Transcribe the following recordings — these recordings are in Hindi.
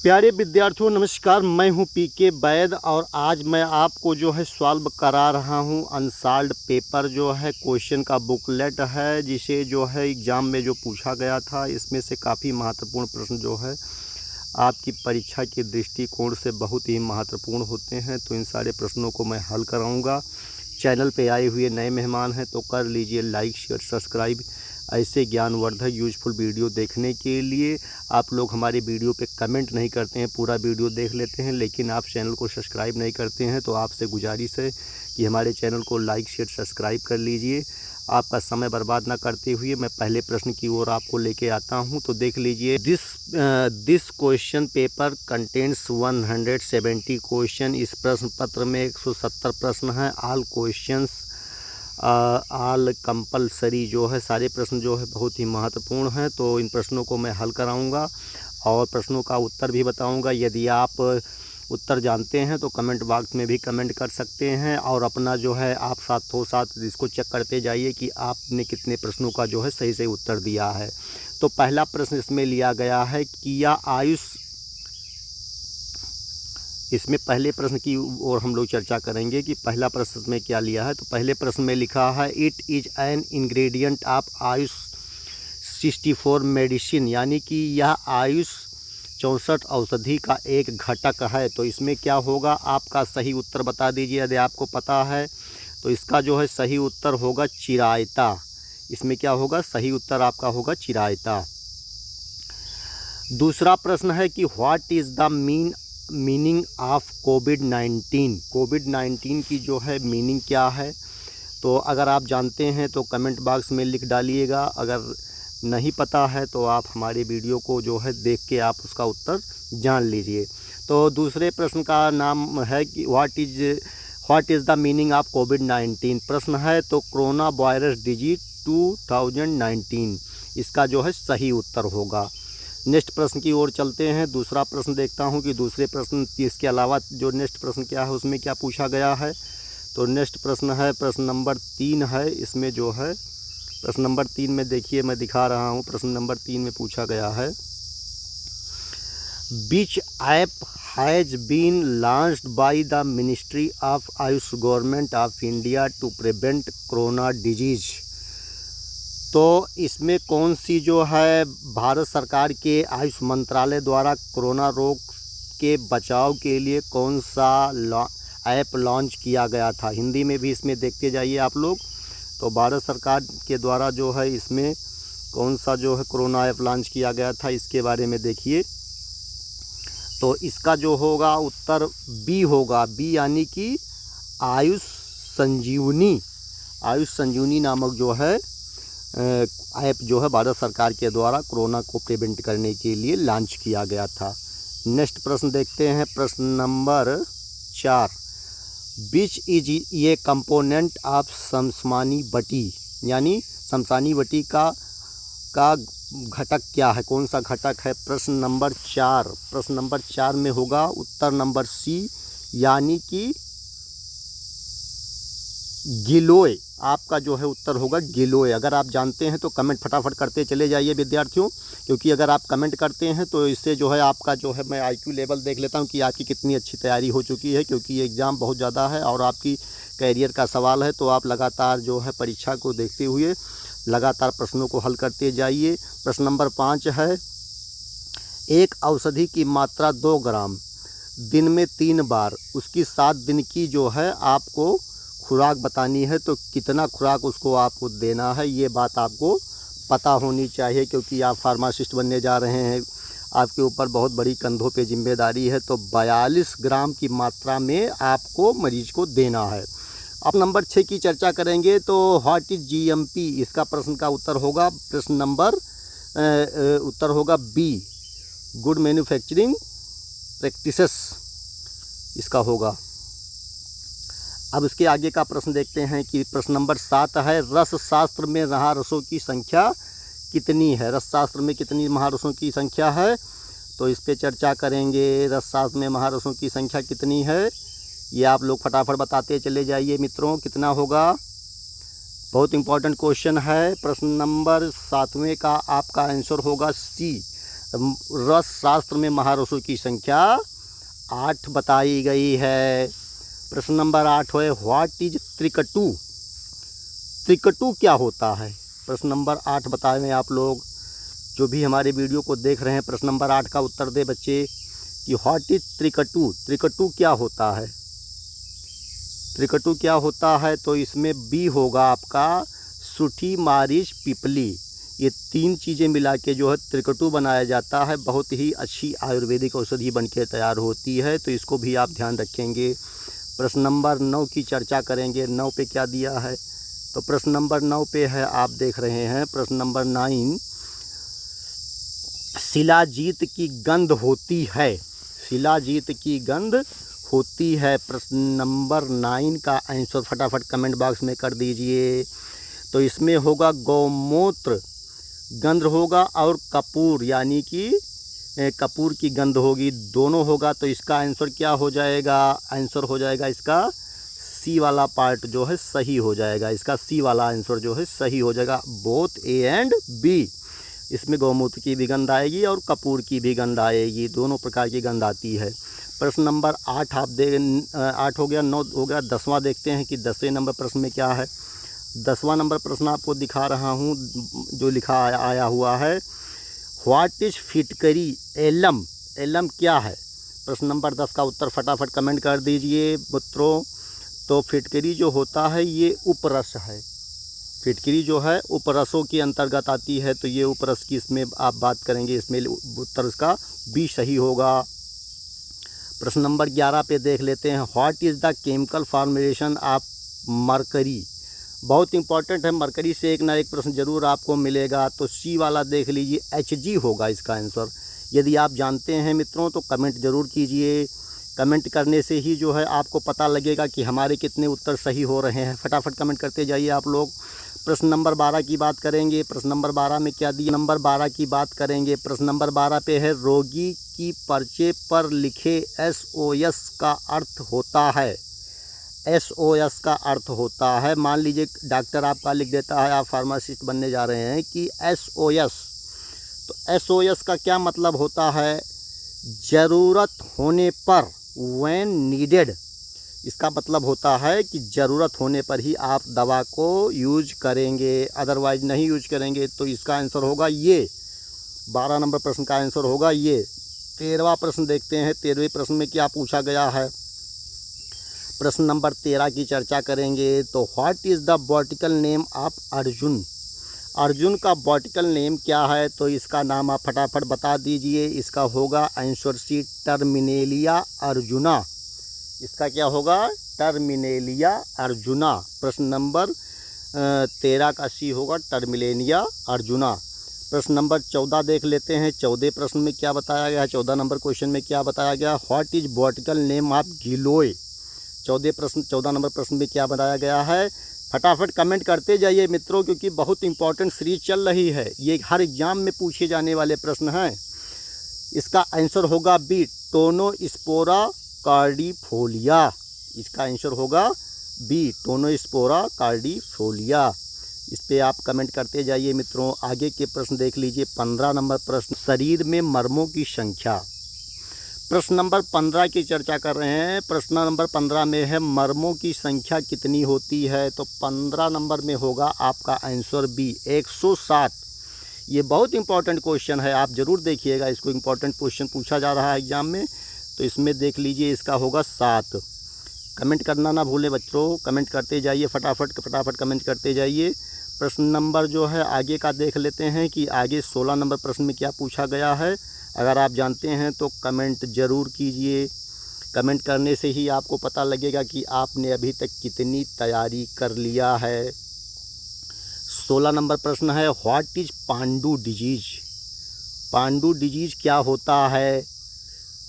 प्यारे विद्यार्थियों नमस्कार। मैं हूं पीके वैद और आज मैं आपको जो है सॉल्व करा रहा हूं अनसॉल्व्ड पेपर जो है क्वेश्चन का बुकलेट है, जिसे जो है एग्ज़ाम में जो पूछा गया था। इसमें से काफ़ी महत्वपूर्ण प्रश्न जो है आपकी परीक्षा के दृष्टिकोण से बहुत ही महत्वपूर्ण होते हैं। तो इन सारे प्रश्नों को मैं हल कराऊँगा। चैनल पे आए हुए नए मेहमान हैं तो कर लीजिए लाइक शेयर सब्सक्राइब। ऐसे ज्ञानवर्धक यूजफुल वीडियो देखने के लिए आप लोग हमारे वीडियो पे कमेंट नहीं करते हैं, पूरा वीडियो देख लेते हैं, लेकिन आप चैनल को सब्सक्राइब नहीं करते हैं। तो आपसे गुजारिश है कि हमारे चैनल को लाइक शेयर सब्सक्राइब कर लीजिए। आपका समय बर्बाद ना करते हुए मैं पहले प्रश्न की ओर आपको लेके आता हूं। तो देख लीजिए, this question paper contains 170 question. इस प्रश्न पत्र में 170 प्रश्न हैं। ऑल क्वेश्चंस ऑल कंपलसरी जो है, सारे प्रश्न जो है बहुत ही महत्वपूर्ण हैं। तो इन प्रश्नों को मैं हल कराऊंगा और प्रश्नों का उत्तर भी बताऊंगा। यदि आप उत्तर जानते हैं तो कमेंट बॉक्स में भी कमेंट कर सकते हैं और अपना जो है आप साथों साथ इसको चेक करते जाइए कि आपने कितने प्रश्नों का जो है सही सही उत्तर दिया है। तो पहला प्रश्न इसमें लिया गया है किया आयुष। इसमें पहले प्रश्न की ओर हम लोग चर्चा करेंगे कि पहला प्रश्न में क्या लिया है। तो पहले प्रश्न में लिखा है it is an ingredient of Ayush 64 medicine, यानी कि यह आयुष 64 औषधि का एक घटक है। तो इसमें क्या होगा, आपका सही उत्तर बता दीजिए यदि आपको पता है। तो इसका जो है सही उत्तर होगा चिरायता। इसमें क्या होगा, सही उत्तर आपका होगा चिरायता। दूसरा प्रश्न है कि what is the meaning of कोविड-19। कोविड-19 की जो है मीनिंग क्या है। तो अगर आप जानते हैं तो कमेंट बॉक्स में लिख डालिएगा। अगर नहीं पता है तो आप हमारे वीडियो को जो है देख के आप उसका उत्तर जान लीजिए। तो दूसरे प्रश्न का नाम है कि what is the meaning of कोविड-19। प्रश्न है तो कोरोना वायरस डिजीज 2019 इसका जो है सही उत्तर होगा। नेक्स्ट प्रश्न की ओर चलते हैं। दूसरा प्रश्न देखता हूं कि दूसरे प्रश्न इसके अलावा जो नेक्स्ट प्रश्न क्या है उसमें क्या पूछा गया है। तो नेक्स्ट प्रश्न है प्रश्न नंबर 3 है। इसमें जो है प्रश्न नंबर 3 में देखिए, मैं दिखा रहा हूं। प्रश्न नंबर 3 में पूछा गया है which app has been launched by the ministry of Ayush government of India to prevent corona disease. तो इसमें कौन सी जो है भारत सरकार के आयुष मंत्रालय द्वारा कोरोना रोग के बचाव के लिए कौन सा ऐप लॉन्च किया गया था। हिंदी में भी इसमें देखते जाइए आप लोग। तो भारत सरकार के द्वारा जो है इसमें कौन सा जो है कोरोना ऐप लॉन्च किया गया था, इसके बारे में देखिए। तो इसका जो होगा उत्तर बी होगा। बी यानी कि आयुष संजीवनी। आयुष संजीवनी नामक जो है ऐप जो है भारत सरकार के द्वारा कोरोना को प्रिवेंट करने के लिए लॉन्च किया गया था। नेक्स्ट प्रश्न देखते हैं। प्रश्न नंबर 4 विच इज ये कंपोनेंट ऑफ शमशानी बटी, यानी शमशानी बटी का घटक क्या है, कौन सा घटक है। प्रश्न नंबर 4, प्रश्न नंबर 4 में होगा उत्तर नंबर सी, यानी कि गिलोय। आपका जो है उत्तर होगा गिलोय। अगर आप जानते हैं तो कमेंट फटाफट करते चले जाइए विद्यार्थियों, क्योंकि अगर आप कमेंट करते हैं तो इससे जो है आपका जो है मैं आईक्यू लेवल देख लेता हूं कि आपकी कितनी अच्छी तैयारी हो चुकी है, क्योंकि ये एग्ज़ाम बहुत ज़्यादा है और आपकी कैरियर का सवाल है। तो आप लगातार जो है परीक्षा को देखते हुए लगातार प्रश्नों को हल करते जाइए। प्रश्न नंबर 5 है एक औषधि की मात्रा 2 ग्राम दिन में 3 बार, उसकी 7 दिन की जो है आपको खुराक बतानी है। तो कितना खुराक उसको आपको देना है, ये बात आपको पता होनी चाहिए, क्योंकि आप फार्मासिस्ट बनने जा रहे हैं। आपके ऊपर बहुत बड़ी कंधों पे जिम्मेदारी है। तो 42 ग्राम की मात्रा में आपको मरीज को देना है। अब नंबर 6 की चर्चा करेंगे। तो व्हाट इज जीएमपी, इसका प्रश्न का उत्तर होगा प्रश्न नंबर उत्तर होगा बी, गुड मैन्युफैक्चरिंग प्रैक्टिसेस इसका होगा। अब इसके आगे का प्रश्न देखते हैं कि प्रश्न नंबर 7 है रस शास्त्र में महारसों की संख्या कितनी है। रस शास्त्र में कितनी महारसों की संख्या है, तो इस पे चर्चा करेंगे। रस शास्त्र में महारसों की संख्या कितनी है, ये आप लोग फटाफट बताते चले जाइए मित्रों, कितना होगा। बहुत इंपॉर्टेंट क्वेश्चन है। प्रश्न नंबर 7वें का आपका आंसर होगा सी, रस शास्त्र में महारसों की संख्या 8 बताई गई है। प्रश्न नंबर 8 है, व्हाट इज त्रिकटु? त्रिकटु क्या होता है? प्रश्न नंबर 8 बताएं आप लोग जो भी हमारे वीडियो को देख रहे हैं। प्रश्न नंबर 8 का उत्तर दे बच्चे कि व्हाट इज त्रिकटु? त्रिकटु क्या होता है? त्रिकटु क्या होता है? तो इसमें बी होगा आपका सूठी, मारिच, पिपली। ये 3 चीज़ें मिला के जो है त्रिकटु बनाया जाता है। बहुत ही अच्छी आयुर्वेदिक औषधि बनके तैयार होती है, तो इसको भी आप ध्यान रखेंगे। प्रश्न नंबर 9 की चर्चा करेंगे। 9 पे क्या दिया है? तो प्रश्न नंबर 9 पे है, आप देख रहे हैं प्रश्न नंबर 9, शिलाजीत की गंध होती है। शिलाजीत की गंध होती है। प्रश्न नंबर 9 का आंसर फटाफट कमेंट बॉक्स में कर दीजिए। तो इसमें होगा गौमूत्र गंध होगा और कपूर यानी कि कपूर की गंध होगी, दोनों होगा। तो इसका आंसर क्या हो जाएगा? आंसर हो जाएगा इसका सी वाला पार्ट जो है सही हो जाएगा। इसका सी वाला आंसर जो है सही हो जाएगा। Both A and B. इसमें गौमूत्र की भी गंध आएगी और कपूर की भी गंध आएगी, दोनों प्रकार की गंध आती है। प्रश्न नंबर 8 आप 8 हो गया, 9 हो गया। 10वां देखते हैं कि 10वें नंबर प्रश्न में क्या है। 10वां नंबर प्रश्न आपको दिखा रहा हूँ जो लिखा आया हुआ है, व्हाट इज फिटकरी एलम? एलम क्या है? प्रश्न नंबर 10 का उत्तर फटाफट कमेंट कर दीजिए मित्रों। तो फिटकरी जो होता है ये उपरस है। फिटकरी जो है उपरसों के अंतर्गत आती है, तो ये उपरस की इसमें आप बात करेंगे, इसमें उत्तर इसका बी सही होगा। प्रश्न नंबर 11 पे देख लेते हैं, what is the chemical formation of mercury? बहुत इंपॉर्टेंट है, मरकरी से एक ना एक प्रश्न जरूर आपको मिलेगा। तो सी वाला देख लीजिए, Hg होगा इसका आंसर। यदि आप जानते हैं मित्रों तो कमेंट ज़रूर कीजिए। कमेंट करने से ही जो है आपको पता लगेगा कि हमारे कितने उत्तर सही हो रहे हैं। फटाफट कमेंट करते जाइए आप लोग। प्रश्न नंबर 12 की बात करेंगे। प्रश्न नंबर 12 में क्या दिया? नंबर 12 की बात करेंगे। प्रश्न नंबर 12 पे है, रोगी की पर्चे पर लिखे SOS का अर्थ होता है। SOS का अर्थ होता है, मान लीजिए डॉक्टर आपका लिख देता है, आप फार्मासिस्ट बनने जा रहे हैं कि SOS, तो SOS का क्या मतलब होता है? ज़रूरत होने पर, व्हेन नीडेड। इसका मतलब होता है कि ज़रूरत होने पर ही आप दवा को यूज करेंगे, अदरवाइज नहीं यूज करेंगे। तो इसका आंसर होगा ये। 12 नंबर प्रश्न का आंसर होगा ये। 13वां प्रश्न देखते हैं। 13वें प्रश्न में क्या पूछा गया है? प्रश्न नंबर 13 की चर्चा करेंगे। तो what is the botanical name of Arjun? Arjun का बॉटिकल नेम क्या है? तो इसका नाम आप फटाफट बता दीजिए। इसका होगा आंसर सी, टर्मिनेलिया अर्जुना। इसका क्या होगा? टर्मिनेलिया अर्जुना। प्रश्न नंबर 13 का सी होगा, टर्मिनेलिया अर्जुना। प्रश्न नंबर 14 देख लेते हैं। 14 प्रश्न में क्या बताया गया है? 14 नंबर क्वेश्चन में क्या बताया गया? What is botanical name of giloy? 14 नंबर प्रश्न में क्या बताया गया है? फटाफट कमेंट करते जाइए मित्रों, क्योंकि बहुत इंपॉर्टेंट सीरीज चल रही है। ये हर एग्जाम में पूछे जाने वाले प्रश्न हैं। इसका आंसर होगा बी, टोनोस्पोरा कार्डिफोलिया। इसका आंसर होगा बी, टोनोस्पोरा कार्डिफोलिया। इस पे आप कमेंट करते जाइए मित्रों। आगे के प्रश्न देख लीजिए। 15 नंबर प्रश्न, शरीर में मर्मों की संख्या। प्रश्न नंबर 15 की चर्चा कर रहे हैं। प्रश्न नंबर 15 में है, मर्मों की संख्या कितनी होती है? तो 15 नंबर में होगा आपका आंसर बी, 107। ये बहुत इंपॉर्टेंट क्वेश्चन है, आप ज़रूर देखिएगा इसको। इंपॉर्टेंट क्वेश्चन पूछा जा रहा है एग्जाम में, तो इसमें देख लीजिए इसका होगा 7। कमेंट करना ना भूलें बच्चों, कमेंट करते जाइए, फटाफट कमेंट करते जाइए। प्रश्न नंबर जो है आगे का देख लेते हैं कि आगे 16 नंबर प्रश्न में क्या पूछा गया है। अगर आप जानते हैं तो कमेंट ज़रूर कीजिए। कमेंट करने से ही आपको पता लगेगा कि आपने अभी तक कितनी तैयारी कर लिया है। 16 नंबर प्रश्न है, what is Pandu disease? Pandu disease क्या होता है?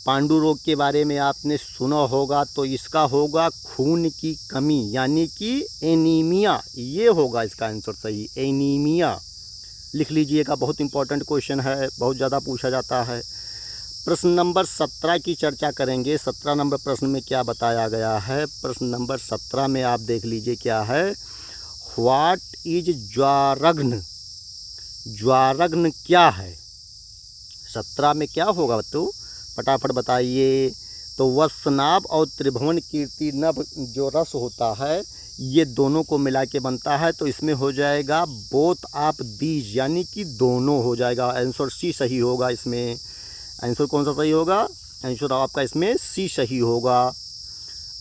पांडु रोग के बारे में आपने सुना होगा, तो इसका होगा खून की कमी यानी कि एनीमिया। ये होगा इसका आंसर सही, एनीमिया। लिख लीजिएगा, बहुत इंपॉर्टेंट क्वेश्चन है, बहुत ज़्यादा पूछा जाता है। प्रश्न नंबर 17 की चर्चा करेंगे। 17 नंबर प्रश्न में क्या बताया गया है? प्रश्न नंबर 17 में आप देख लीजिए क्या है। What is ज्वारघ्न? ज्वारघ्न क्या है? 17 में क्या होगा बच्चों, फटाफट बताइए। तो वत्सनाभ और त्रिभुवन कीर्ति नभ जो रस होता है ये दोनों को मिला के बनता है, तो इसमें हो जाएगा बोथ ऑफ दीज, यानी कि दोनों हो जाएगा। आंसर सी सही होगा इसमें। आंसर कौन सा सही होगा, आंसर आपका इसमें सी सही होगा।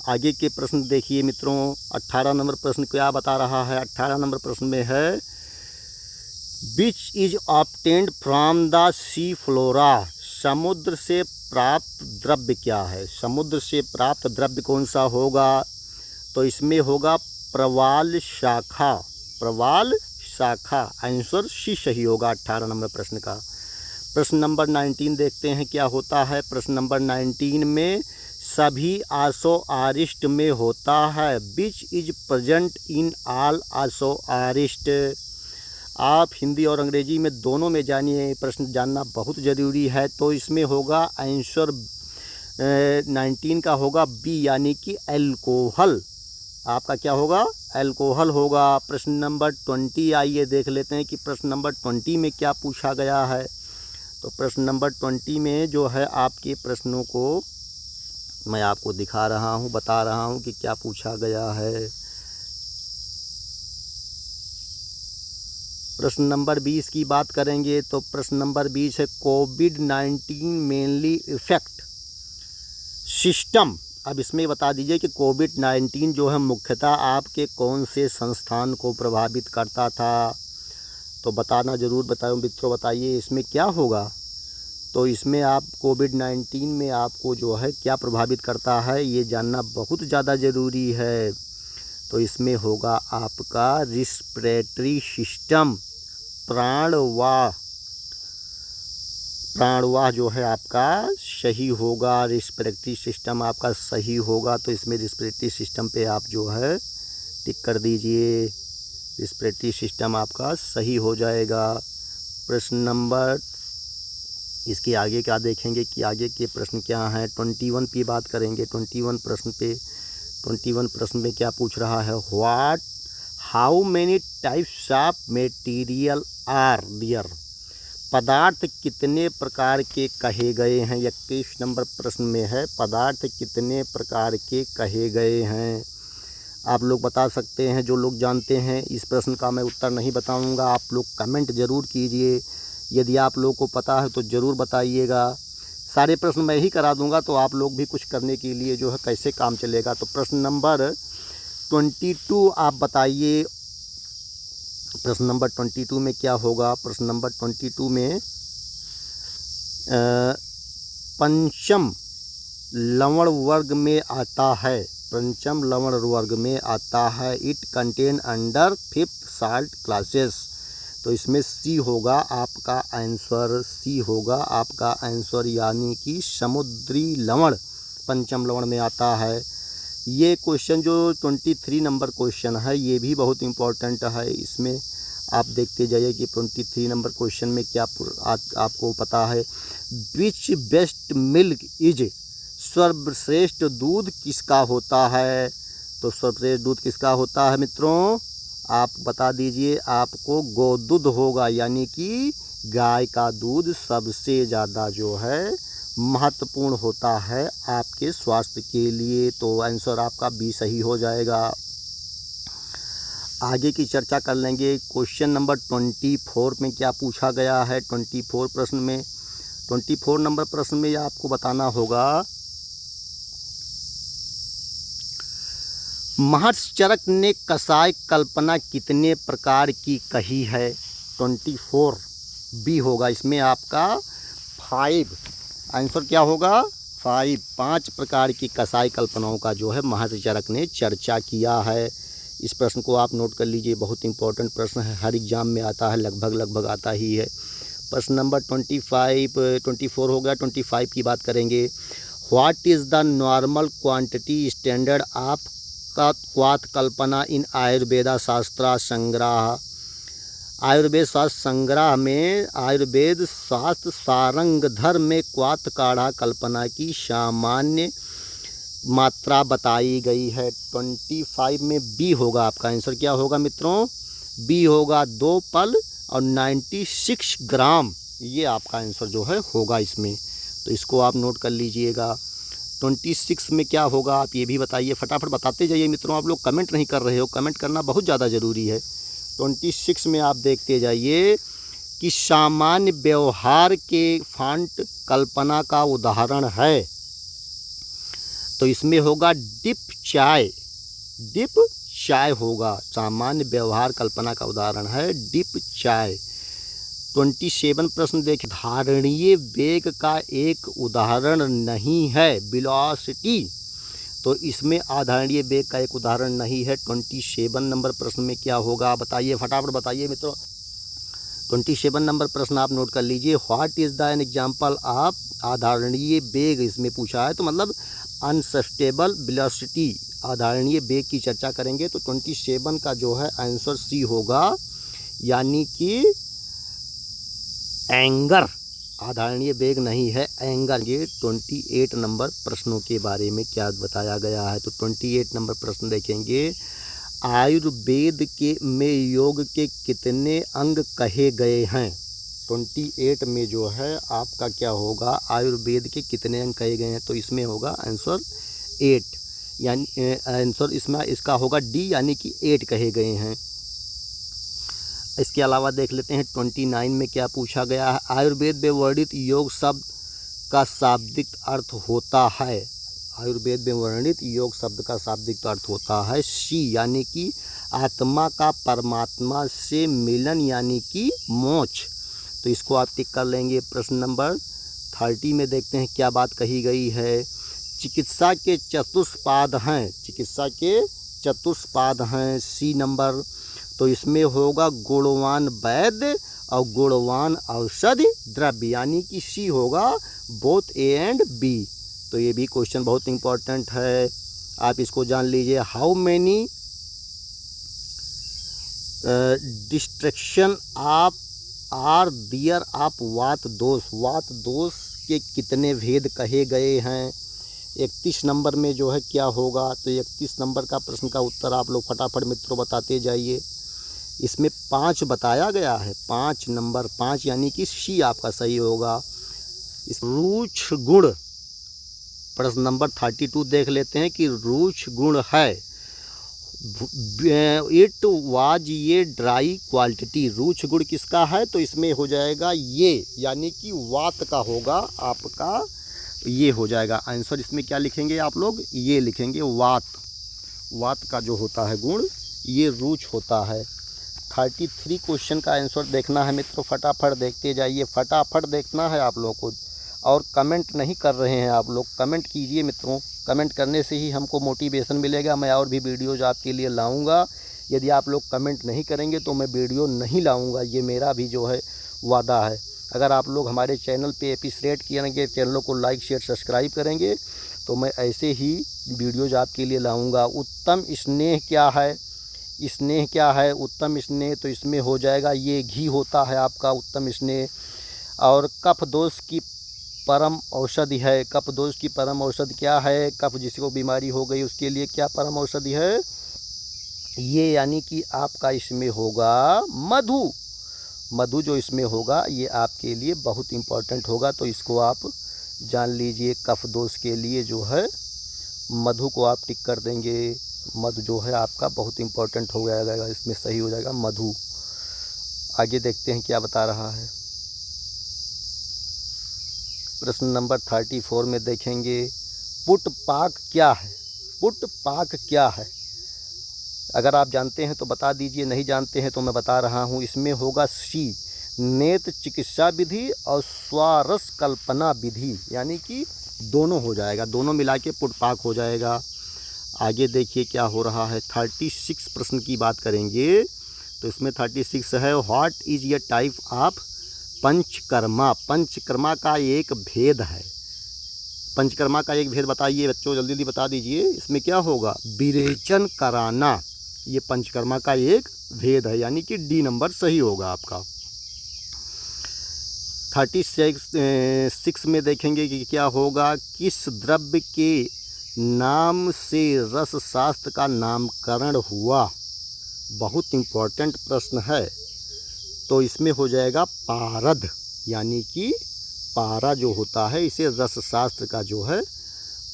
आगे के प्रश्न देखिए मित्रों, 18 नंबर प्रश्न क्या बता रहा है। 18 नंबर प्रश्न में है which is obtained from the sea flora, समुद्र से प्राप्त द्रव्य क्या है। समुद्र से प्राप्त द्रव्य कौन सा होगा, तो इसमें होगा प्रवाल शाखा, प्रवाल शाखा। आंसर सी सही होगा 18 नंबर प्रश्न का। प्रश्न नंबर 19 देखते हैं क्या होता है। प्रश्न नंबर 19 में सभी आसो आरिष्ट में होता है which is present in all आसो आरिष्ट। आप हिंदी और अंग्रेजी में दोनों में जानिए, प्रश्न जानना बहुत ज़रूरी है। तो इसमें होगा आंसर 19 का होगा बी, यानी कि एल्कोहल। आपका क्या होगा, एल्कोहल होगा। प्रश्न नंबर 20 आइए देख लेते हैं कि प्रश्न नंबर 20 में क्या पूछा गया है। तो प्रश्न नंबर 20 में जो है आपके प्रश्नों को मैं आपको दिखा रहा हूँ, बता रहा हूँ कि क्या पूछा गया है। प्रश्न नंबर 20 की बात करेंगे तो प्रश्न नंबर 20 है कोविड-19 मेनली इफेक्ट सिस्टम। अब इसमें बता दीजिए कि कोविड-19 जो है मुख्यतः आपके कौन से संस्थान को प्रभावित करता था। तो बताना ज़रूर बताओ मित्रों, बताइए इसमें क्या होगा। तो इसमें आप कोविड-19 में आपको जो है क्या प्रभावित करता है ये जानना बहुत ज़्यादा ज़रूरी है। तो इसमें होगा आपका रिस्पिरेटरी सिस्टम, प्राणवाह जो है आपका सही होगा। रिस्पिरेटरी सिस्टम आपका सही होगा, तो इसमें रिस्पिरेटरी सिस्टम पे आप जो है टिक कर दीजिए। रिस्पिरेटरी सिस्टम आपका सही हो जाएगा। प्रश्न नंबर इसके आगे क्या देखेंगे कि आगे के प्रश्न क्या हैं। 21 की बात करेंगे। 21 प्रश्न में क्या पूछ रहा है, how many types of material are there. पदार्थ कितने प्रकार के कहे गए हैं। 21 नंबर प्रश्न में है पदार्थ कितने प्रकार के कहे गए हैं। आप लोग बता सकते हैं, जो लोग जानते हैं। इस प्रश्न का मैं उत्तर नहीं बताऊंगा, आप लोग कमेंट ज़रूर कीजिए। यदि आप लोग को पता है तो ज़रूर बताइएगा। सारे प्रश्न मैं ही करा दूंगा, तो आप लोग भी कुछ करने के लिए जो है कैसे काम चलेगा। तो प्रश्न नंबर 22 आप बताइए, प्रश्न नंबर 22 में क्या होगा। प्रश्न नंबर 22 में पंचम लवण वर्ग में आता है, पंचम लवण वर्ग में आता है। It contain under 5th salt classes. तो इसमें सी होगा आपका आंसर, सी होगा आपका आंसर, यानी कि समुद्री लवण पंचम लवण में आता है। ये क्वेश्चन जो 23 नंबर क्वेश्चन है ये भी बहुत इम्पोर्टेंट है। इसमें आप देखते जाइए कि 23 नंबर क्वेश्चन में क्या आपको पता है। विच बेस्ट मिल्क इज, सर्वश्रेष्ठ दूध किसका होता है। तो सर्वश्रेष्ठ दूध किसका होता है मित्रों, आप बता दीजिए। आपको गोदूध होगा, यानी कि गाय का दूध सबसे ज़्यादा जो है महत्वपूर्ण होता है आपके स्वास्थ्य के लिए। तो आंसर आपका बी सही हो जाएगा। आगे की चर्चा कर लेंगे। क्वेश्चन नंबर 24 में क्या पूछा गया है। 24 प्रश्न में, 24 नंबर प्रश्न में आपको बताना होगा महर्षि चरक ने कसाय कल्पना कितने प्रकार की कही है। 24 बी होगा इसमें आपका 5। आंसर क्या होगा 5 प्रकार की कसाय कल्पनाओं का जो है महर्षि चरक ने चर्चा किया है। इस प्रश्न को आप नोट कर लीजिए, बहुत इंपॉर्टेंट प्रश्न है, हर एग्जाम में आता है, लगभग आता ही है। प्रश्न नंबर 24 हो गया। 25 की बात करेंगे। What is the normal quantity standard of क्वाथ कल्पना इन आयुर्वेदा शास्त्र संग्रह। आयुर्वेद शास्त्र संग्रह में आयुर्वेद शास्त्र सारंगधर में क्वाथ काढ़ा कल्पना की सामान्य मात्रा बताई गई है। 25 में बी होगा आपका आंसर। क्या होगा मित्रों, बी होगा 2 पल और 96 ग्राम ये आपका आंसर जो है होगा इसमें, तो इसको आप नोट कर लीजिएगा। 26 में क्या होगा आप ये भी बताइए, फटाफट बताते जाइए मित्रों। आप लोग कमेंट नहीं कर रहे हो, कमेंट करना बहुत ज़्यादा ज़रूरी है। 26 में आप देखते जाइए कि सामान्य व्यवहार के फॉन्ट कल्पना का उदाहरण है, तो इसमें होगा डिप चाय। डिप चाय होगा, सामान्य व्यवहार कल्पना का उदाहरण है डिप चाय। 27 प्रश्न देखें, धारणीय वेग का एक उदाहरण नहीं है वेलोसिटी, तो इसमें आधारणीय वेग का एक उदाहरण नहीं है। 27 नंबर प्रश्न में क्या होगा बताइए, फटाफट बताइए मित्रों। 27 नंबर प्रश्न आप नोट कर लीजिए, what is the an example of आधारणीय वेग, इसमें पूछा है, तो मतलब अनसस्टेबल वेलोसिटी, आधारणीय वेग की चर्चा करेंगे। तो 27 का जो है आंसर सी होगा, यानी कि एंगर। आधारणीय वेग नहीं है, एंगर। ये 28 नंबर प्रश्नों के बारे में क्या बताया गया है, तो 28 नंबर प्रश्न देखेंगे, आयुर्वेद के में योग के कितने अंग कहे गए हैं। 28 में जो है आपका क्या होगा, आयुर्वेद के कितने अंग कहे गए हैं, तो इसमें होगा आंसर 8, यानी आंसर इसमें इसका होगा डी, यानी कि 8 कहे गए हैं। इसके अलावा देख लेते हैं 29 में क्या पूछा गया है, आयुर्वेद में वर्णित योग शब्द का शाब्दिक अर्थ होता है। आयुर्वेद में वर्णित योग शब्द का शाब्दिक अर्थ होता है सी, यानी कि आत्मा का परमात्मा से मिलन, यानी कि मोक्ष, तो इसको आप टिक कर लेंगे। प्रश्न नंबर 30 में देखते हैं क्या बात कही गई है, चिकित्सा के चतुष्पाद हैं, चिकित्सा के चतुष्पाद हैं सी नंबर, तो इसमें होगा गुणवान वैद्य और गुणवान औषधि द्रव्य, यानी कि सी होगा बोथ ए एंड बी, तो ये भी क्वेश्चन बहुत इंपॉर्टेंट है, आप इसको जान लीजिए। How many destruction of are there of vata dosha, वात दोष के कितने भेद कहे गए हैं। 31 नंबर में जो है क्या होगा, तो 31 नंबर का प्रश्न का उत्तर आप लोग फटाफट मित्रों बताते जाइए। इसमें 5 बताया गया है, 5 नंबर 5, यानी कि सी आपका सही होगा। इस रूक्ष गुण, प्रश्न नंबर 32 देख लेते हैं कि रूक्ष गुण है, इट वाज ये ड्राई क्वालिटी, रूक्ष गुण किसका है, तो इसमें हो जाएगा ये, यानी कि वात का होगा आपका, ये हो जाएगा आंसर। इसमें क्या लिखेंगे आप लोग, ये लिखेंगे वात, वात का जो होता है गुण ये रूक्ष होता है। 33 क्वेश्चन का आंसर देखना है मित्रों, फटाफट देखते जाइए, फटाफट देखना है आप लोगों को, और कमेंट नहीं कर रहे हैं आप लोग, कमेंट कीजिए मित्रों, कमेंट करने से ही हमको मोटिवेशन मिलेगा, मैं और भी वीडियोज़ आपके लिए लाऊंगा। यदि आप लोग कमेंट नहीं करेंगे तो मैं वीडियो नहीं लाऊंगा, ये मेरा भी जो है वादा है। अगर आप लोग हमारे चैनल पे अप्रिशिएट करेंगे, चैनलों को लाइक शेयर सब्सक्राइब करेंगे, तो मैं ऐसे ही वीडियोज़ आपके लिए लाऊंगा। उत्तम स्नेह क्या है, स्नेह क्या है, उत्तम स्नेह, तो इसमें हो जाएगा ये घी होता है आपका उत्तम स्नेह। और कफ दोष की परम औषधि है, कफ दोष की परम औषधि क्या है, कफ जिसको बीमारी हो गई उसके लिए क्या परम औषधि है, ये यानी कि आपका इसमें होगा मधु, मधु जो इसमें होगा ये आपके लिए बहुत इम्पोर्टेंट होगा, तो इसको आप जान लीजिए। कफ दोष के लिए जो है मधु को आप टिक कर देंगे, मधु जो है आपका बहुत इम्पोर्टेंट हो जाएगा, इसमें सही हो जाएगा मधु। आगे देखते हैं क्या बता रहा है, प्रश्न नंबर 34 में देखेंगे पुट पाक क्या है, पुट पाक क्या है, अगर आप जानते हैं तो बता दीजिए, नहीं जानते हैं तो मैं बता रहा हूँ। इसमें होगा सी, नेत्र चिकित्सा विधि और स्वारस कल्पना विधि, यानी कि दोनों हो जाएगा, दोनों मिला के पुट पाक हो जाएगा। आगे देखिए क्या हो रहा है, 36 प्रश्न की बात करेंगे, तो इसमें 36 है, व्हाट इज़ ये टाइप ऑफ पंचकर्मा, पंचकर्मा का एक भेद है, पंचकर्मा का एक भेद बताइए बच्चों, जल्दी जल्दी बता दीजिए। इसमें क्या होगा, विरेचन कराना, ये पंचकर्मा का एक भेद है, यानी कि डी नंबर सही होगा आपका। 36 में देखेंगे कि क्या होगा, किस द्रव्य के नाम से रस शास्त्र का नामकरण हुआ, बहुत इम्पोर्टेंट प्रश्न है, तो इसमें हो जाएगा पारद, यानी कि पारा जो होता है इसे रसशास्त्र का जो है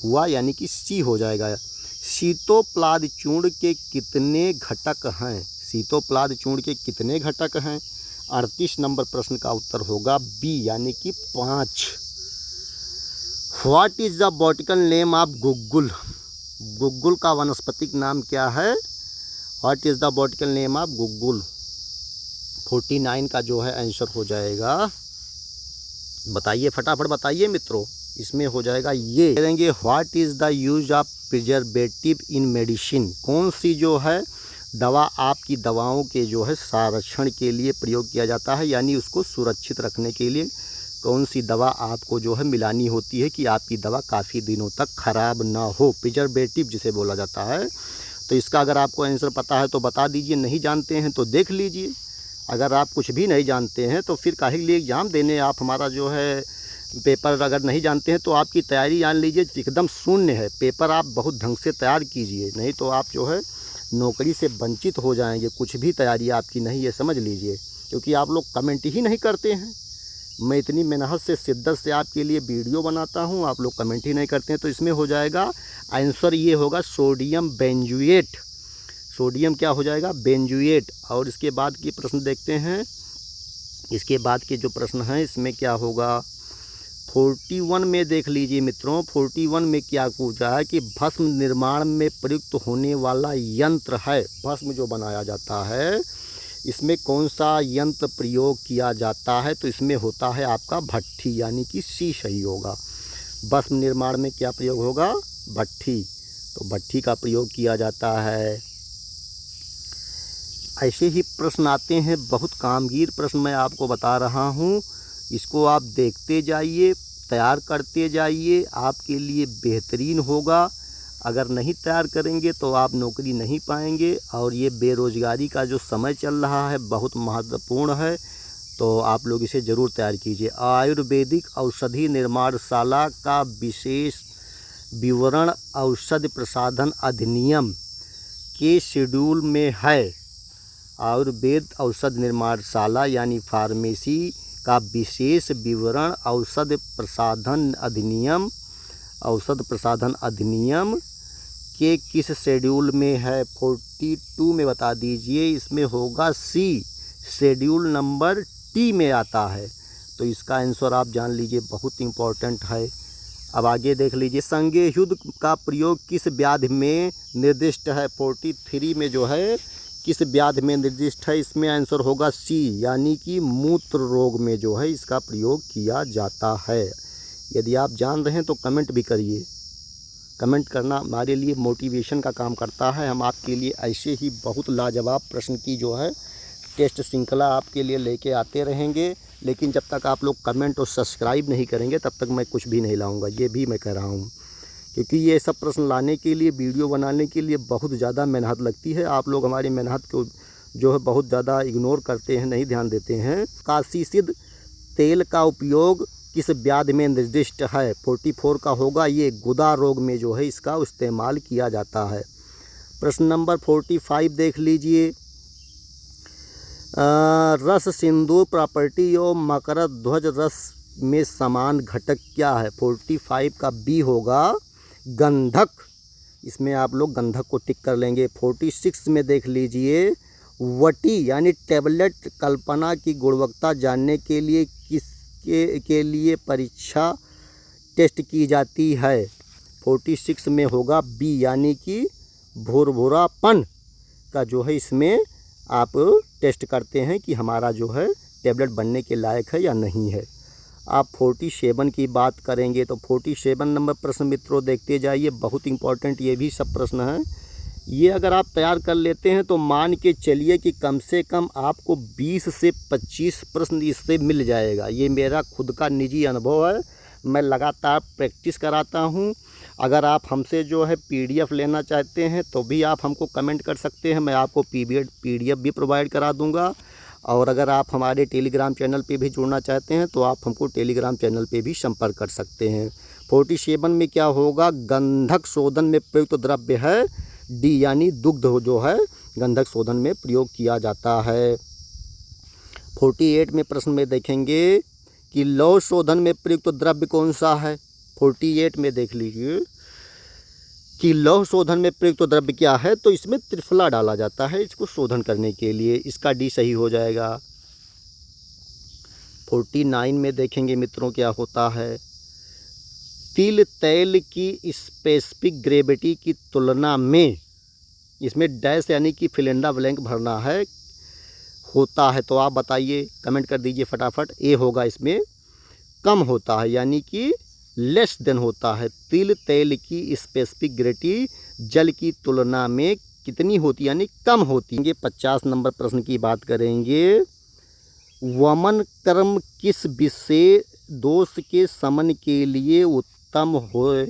हुआ, यानी कि सी हो जाएगा। शीतोप्लाद चूर्ण के कितने घटक हैं? शीतोप्लाद चूर्ण के कितने घटक हैं? 38 नंबर प्रश्न का उत्तर होगा बी, यानी कि 5। What is the botanical name of guggul? Guggul का वनस्पतिक नाम क्या है? What is the botanical name of guggul? 49 का जो है आंसर हो जाएगा, बताइए फटाफट बताइए मित्रों, इसमें हो जाएगा ये करेंगे। What is the use of preservative in medicine? कौन सी जो है दवा आपकी दवाओं के जो है संरक्षण के लिए प्रयोग किया जाता है, यानी उसको सुरक्षित रखने के लिए कौन सी दवा आपको जो है मिलानी होती है कि आपकी दवा काफ़ी दिनों तक ख़राब ना हो? प्रिजर्वेटिव जिसे बोला जाता है। तो इसका अगर आपको आंसर पता है तो बता दीजिए, नहीं जानते हैं तो देख लीजिए। अगर आप कुछ भी नहीं जानते हैं तो फिर काहे के लिए एग्ज़ाम देने आप हमारा जो है पेपर अगर नहीं जानते हैं तो आपकी तैयारी जान लीजिए एकदम शून्य है। पेपर आप बहुत ढंग से तैयार कीजिए, नहीं तो आप जो है नौकरी से वंचित हो जाएंगे। कुछ भी तैयारी आपकी नहीं है, समझ लीजिए, क्योंकि आप लोग कमेंट ही नहीं करते हैं। मैं इतनी मेहनत से शिद्दत से आपके लिए वीडियो बनाता हूं, आप लोग कमेंट ही नहीं करते हैं। तो इसमें हो जाएगा आंसर, ये होगा सोडियम बेंजुएट। सोडियम क्या हो जाएगा? बेंजुएट। और इसके बाद के प्रश्न देखते हैं। इसके बाद के जो प्रश्न हैं इसमें क्या होगा? 41 में देख लीजिए मित्रों, 41 में क्या पूछा है कि भस्म निर्माण में प्रयुक्त होने वाला यंत्र है, भस्म जो बनाया जाता है इसमें कौन सा यंत्र प्रयोग किया जाता है? तो इसमें होता है आपका भट्ठी, यानी कि सी सही होगा। भस्म निर्माण में क्या प्रयोग होगा? भट्ठी। तो भट्ठी का प्रयोग किया जाता है। ऐसे ही प्रश्न आते हैं, बहुत कामगीर प्रश्न मैं आपको बता रहा हूँ, इसको आप देखते जाइए, तैयार करते जाइए, आपके लिए बेहतरीन होगा। अगर नहीं तैयार करेंगे तो आप नौकरी नहीं पाएंगे। और ये बेरोज़गारी का जो समय चल रहा है बहुत महत्वपूर्ण है, तो आप लोग इसे ज़रूर तैयार कीजिए। आयुर्वेदिक औषधि निर्माणशाला का विशेष विवरण औषध प्रसाधन अधिनियम के शेड्यूल में है। आयुर्वेद औषध निर्माणशाला यानी फार्मेसी का विशेष विवरण औषध प्रसाधन अधिनियम के किस शेड्यूल में है? 42 में बता दीजिए। इसमें होगा सी, शेड्यूल नंबर टी में आता है। तो इसका आंसर आप जान लीजिए, बहुत इंपॉर्टेंट है। अब आगे देख लीजिए, संज्ञेय युद्ध का प्रयोग किस व्याधि में निर्दिष्ट है? 43 में जो है किस व्याधि में निर्दिष्ट है? इसमें आंसर होगा सी, यानी कि मूत्र रोग में जो है इसका प्रयोग किया जाता है। यदि आप जान रहे हैं तो कमेंट भी करिए। कमेंट करना हमारे लिए मोटिवेशन का काम करता है। हम आपके लिए ऐसे ही बहुत लाजवाब प्रश्न की जो है टेस्ट श्रृंखला आपके लिए लेके आते रहेंगे। लेकिन जब तक आप लोग कमेंट और सब्सक्राइब नहीं करेंगे तब तक मैं कुछ भी नहीं लाऊंगा, ये भी मैं कह रहा हूँ। क्योंकि ये सब प्रश्न लाने के लिए, वीडियो बनाने के लिए बहुत ज़्यादा मेहनत लगती है। आप लोग हमारी मेहनत को जो है बहुत ज़्यादा इग्नोर करते हैं, नहीं ध्यान देते हैं। काशीसिद्ध तेल का उपयोग किस व्याधि में निर्दिष्ट है? 44 का होगा ये, गुदा रोग में जो है इसका इस्तेमाल किया जाता है। प्रश्न नंबर 45 देख लीजिए। रस सिंदूर प्रॉपर्टी और मकर ध्वज रस में समान घटक क्या है? 45 का बी होगा गंधक। इसमें आप लोग गंधक को टिक कर लेंगे। 46 में देख लीजिए, वटी यानी टैबलेट कल्पना की गुणवत्ता जानने के लिए के लिए परीक्षा टेस्ट की जाती है? 46 में होगा बी, यानी कि भुरभुरापन का जो है इसमें आप टेस्ट करते हैं कि हमारा जो है टैबलेट बनने के लायक है या नहीं है। आप 47 की बात करेंगे तो 47 नंबर प्रश्न मित्रों देखते जाइए, बहुत इंपॉर्टेंट ये भी सब प्रश्न हैं। ये अगर आप तैयार कर लेते हैं तो मान के चलिए कि कम से कम आपको 20 से 25 प्रश्न इससे मिल जाएगा। ये मेरा खुद का निजी अनुभव है, मैं लगातार प्रैक्टिस कराता हूँ। अगर आप हमसे जो है PDF लेना चाहते हैं तो भी आप हमको कमेंट कर सकते हैं, मैं आपको PDF भी प्रोवाइड करा दूँगा। और अगर आप हमारे टेलीग्राम चैनल पे भी जुड़ना चाहते हैं तो आप हमको टेलीग्राम चैनल पे भी संपर्क कर सकते हैं। 47 में क्या होगा? गंधक शोधन में प्रयुक्त द्रव्य है डी, यानी दुग्ध जो है गंधक शोधन में प्रयोग किया जाता है। 48 में प्रश्न में देखेंगे कि लौह शोधन में प्रयुक्त द्रव्य कौन सा है। 48 में देख लीजिए कि लौह शोधन में प्रयुक्त द्रव्य क्या है, तो इसमें त्रिफला डाला जाता है इसको शोधन करने के लिए, इसका डी सही हो जाएगा। 49 में देखेंगे मित्रों क्या होता है, तिल तेल की स्पेसिफिक ग्रेविटी की तुलना में, इसमें डैश यानी कि फिल इन द ब्लैंक भरना है, होता है, तो आप बताइए, कमेंट कर दीजिए फटाफट। ए होगा इसमें कम होता है, यानी कि लेस देन होता है। तिल तेल की स्पेसिफिक ग्रेविटी जल की तुलना में कितनी होती है, यानी कम होती है। 50 नंबर प्रश्न की बात करेंगे, वमन कर्म किस विशेष दोष के शमन के लिए उत्तम हो।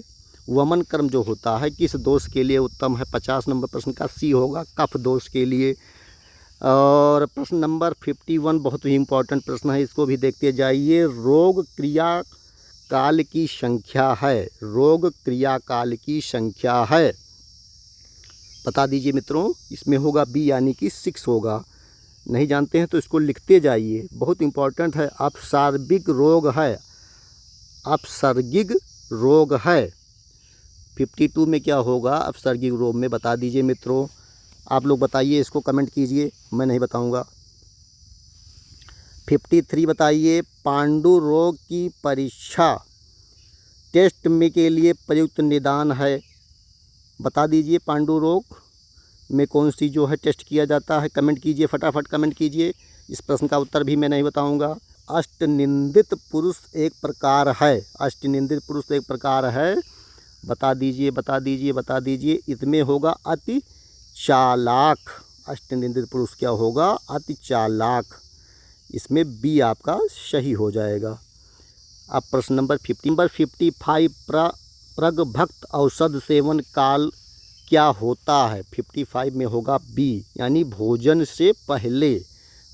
वमन कर्म जो होता है किस दोष के लिए उत्तम है। 50 नंबर प्रश्न का सी होगा, कफ दोष के लिए। और प्रश्न नंबर 51 बहुत ही इम्पोर्टेंट प्रश्न है, इसको भी देखते जाइए। रोग क्रिया काल की संख्या है, रोग क्रिया काल की संख्या है, बता दीजिए मित्रों। इसमें होगा बी यानी कि 6 होगा। नहीं जानते हैं तो इसको लिखते जाइए, बहुत इम्पोर्टेंट है। अपसार्गिक रोग है, अपसर्गिक रोग है। 52 में क्या होगा अपसर्गिक रोग में, बता दीजिए मित्रों। आप लोग बताइए, इसको कमेंट कीजिए, मैं नहीं बताऊंगा। 53 बताइए, पांडु रोग की परीक्षा टेस्ट में के लिए प्रयुक्त निदान है, बता दीजिए। पांडु रोग में कौन सी जो है टेस्ट किया जाता है, कमेंट कीजिए, फटाफट कमेंट कीजिए। इस प्रश्न का उत्तर भी मैं नहीं बताऊंगा। अष्टनिंदित पुरुष एक प्रकार है, अष्टनिंदित पुरुष एक प्रकार है, बता दीजिए, बता दीजिए, बता दीजिए। इसमें होगा अति चालाक। अष्टनिंदित पुरुष क्या होगा, अति चालाक। इसमें बी आपका सही हो जाएगा। अब प्रश्न नंबर 55 प्रगभक्त औषध सेवन काल क्या होता है। 55 में होगा बी, यानी भोजन से पहले,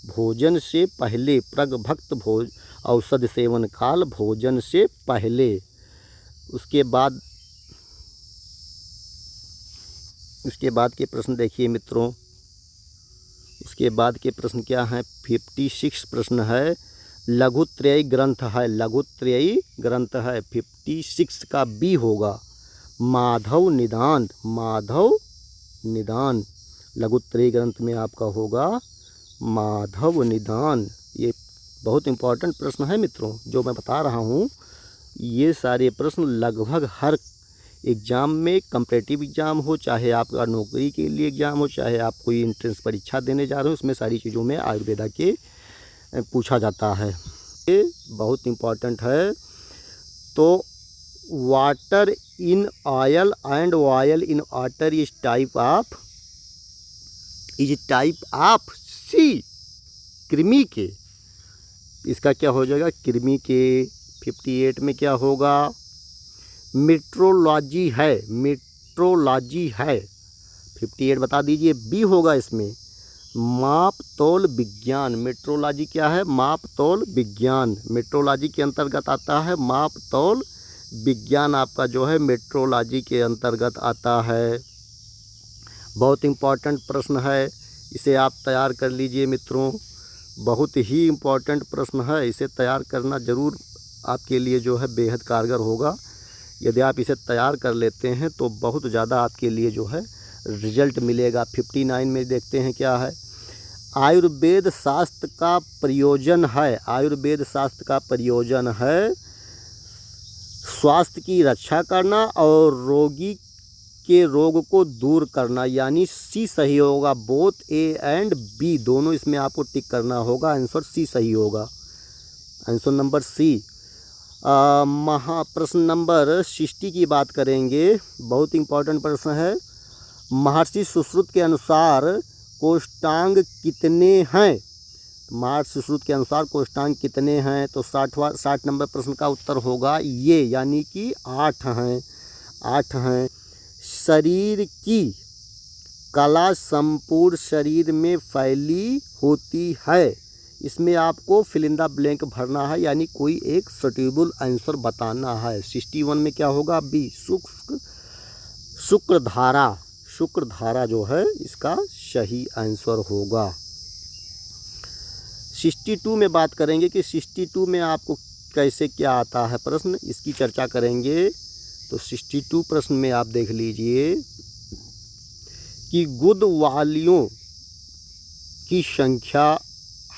भोजन से पहले। प्रगभक्त औषध सेवन काल भोजन से पहले। उसके बाद के प्रश्न देखिए मित्रों, उसके बाद के प्रश्न क्या हैं। 56 प्रश्न है, लघुत्रयी ग्रंथ है, लघुत्रयी ग्रंथ है। 56 का बी होगा, माधव निदान, माधव निदान। लघुत्रयी ग्रंथ में आपका होगा माधव निदान। ये बहुत इम्पोर्टेंट प्रश्न है मित्रों, जो मैं बता रहा हूँ। ये सारे प्रश्न लगभग हर एग्ज़ाम में, कम्पिटिटिव एग्ज़ाम हो, चाहे आपका नौकरी के लिए एग्ज़ाम हो, चाहे आप कोई एंट्रेंस परीक्षा देने जा रहे हो, उसमें सारी चीज़ों में आयुर्वेदा के पूछा जाता है। ये बहुत इम्पोर्टेंट है। तो water in oil and oil in water is type of सी, कृमि के। इसका क्या हो जाएगा, कृमि के। 58 में क्या होगा, मेट्रोलॉजी है, मेट्रोलॉजी है। 58 बता दीजिए, बी होगा इसमें, माप तौल विज्ञान। मेट्रोलॉजी क्या है, माप तौल विज्ञान। मेट्रोलॉजी के अंतर्गत आता है, माप तौल विज्ञान आपका जो है मेट्रोलॉजी के अंतर्गत आता है। बहुत इम्पोर्टेंट प्रश्न है, इसे आप तैयार कर लीजिए मित्रों। बहुत ही इम्पोर्टेंट प्रश्न है, इसे तैयार करना ज़रूर आपके लिए जो है बेहद कारगर होगा। यदि आप इसे तैयार कर लेते हैं तो बहुत ज़्यादा आपके लिए जो है रिजल्ट मिलेगा। 59 में देखते हैं क्या है, आयुर्वेद शास्त्र का प्रयोजन है, आयुर्वेद शास्त्र का प्रयोजन है स्वास्थ्य की रक्षा करना और रोगी के रोग को दूर करना, यानी सी सही होगा। बोथ ए एंड बी दोनों इसमें आपको टिक करना होगा, आंसर सी सही होगा, आंसर नंबर सी। प्रश्न नंबर 60 की बात करेंगे, बहुत इम्पोर्टेंट प्रश्न है। महर्षि सुश्रुत के अनुसार कोष्ठांग कितने हैं, महर्षि सुश्रुत के अनुसार कोष्ठांग कितने हैं, तो 60 नंबर प्रश्न का उत्तर होगा ये, यानी कि 8 हैं, 8 हैं। शरीर की कला संपूर्ण शरीर में फैली होती है, इसमें आपको फिल इन द ब्लैंक भरना है, यानी कोई एक सुटेबल आंसर बताना है। 61 में क्या होगा, बी, शुक्रधारा, शुक्रधारा जो है इसका सही आंसर होगा। 62 में बात करेंगे कि 62 में आपको कैसे क्या आता है प्रश्न, इसकी चर्चा करेंगे। तो 62 प्रश्न में आप देख लीजिए कि गुद वालियों की संख्या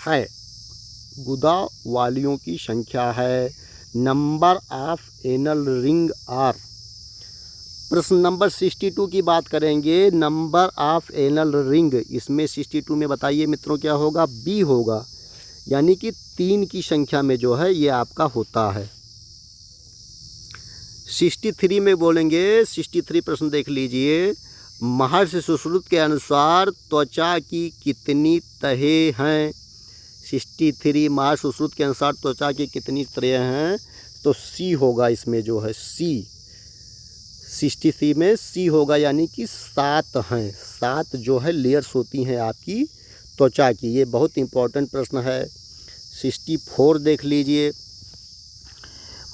है, गुदा वालियों की संख्या है, number of anal ring are. प्रश्न नंबर 62 की बात करेंगे, नंबर ऑफ एनल रिंग, इसमें 62 में बताइए मित्रों क्या होगा, बी होगा, यानी कि 3 की संख्या में जो है ये आपका होता है। 63 में बोलेंगे, 63 प्रश्न देख लीजिए, महर्षि सुश्रुत के अनुसार त्वचा की कितनी तहें हैं। 63 महर्षि सुश्रुत के अनुसार त्वचा की कितनी तहें हैं, तो सी होगा इसमें जो है, सी। 63 में सी होगा, यानी कि 7 हैं, 7 जो है लेयर्स होती हैं आपकी त्वचा की। ये बहुत इंपॉर्टेंट प्रश्न है। 64 देख लीजिए,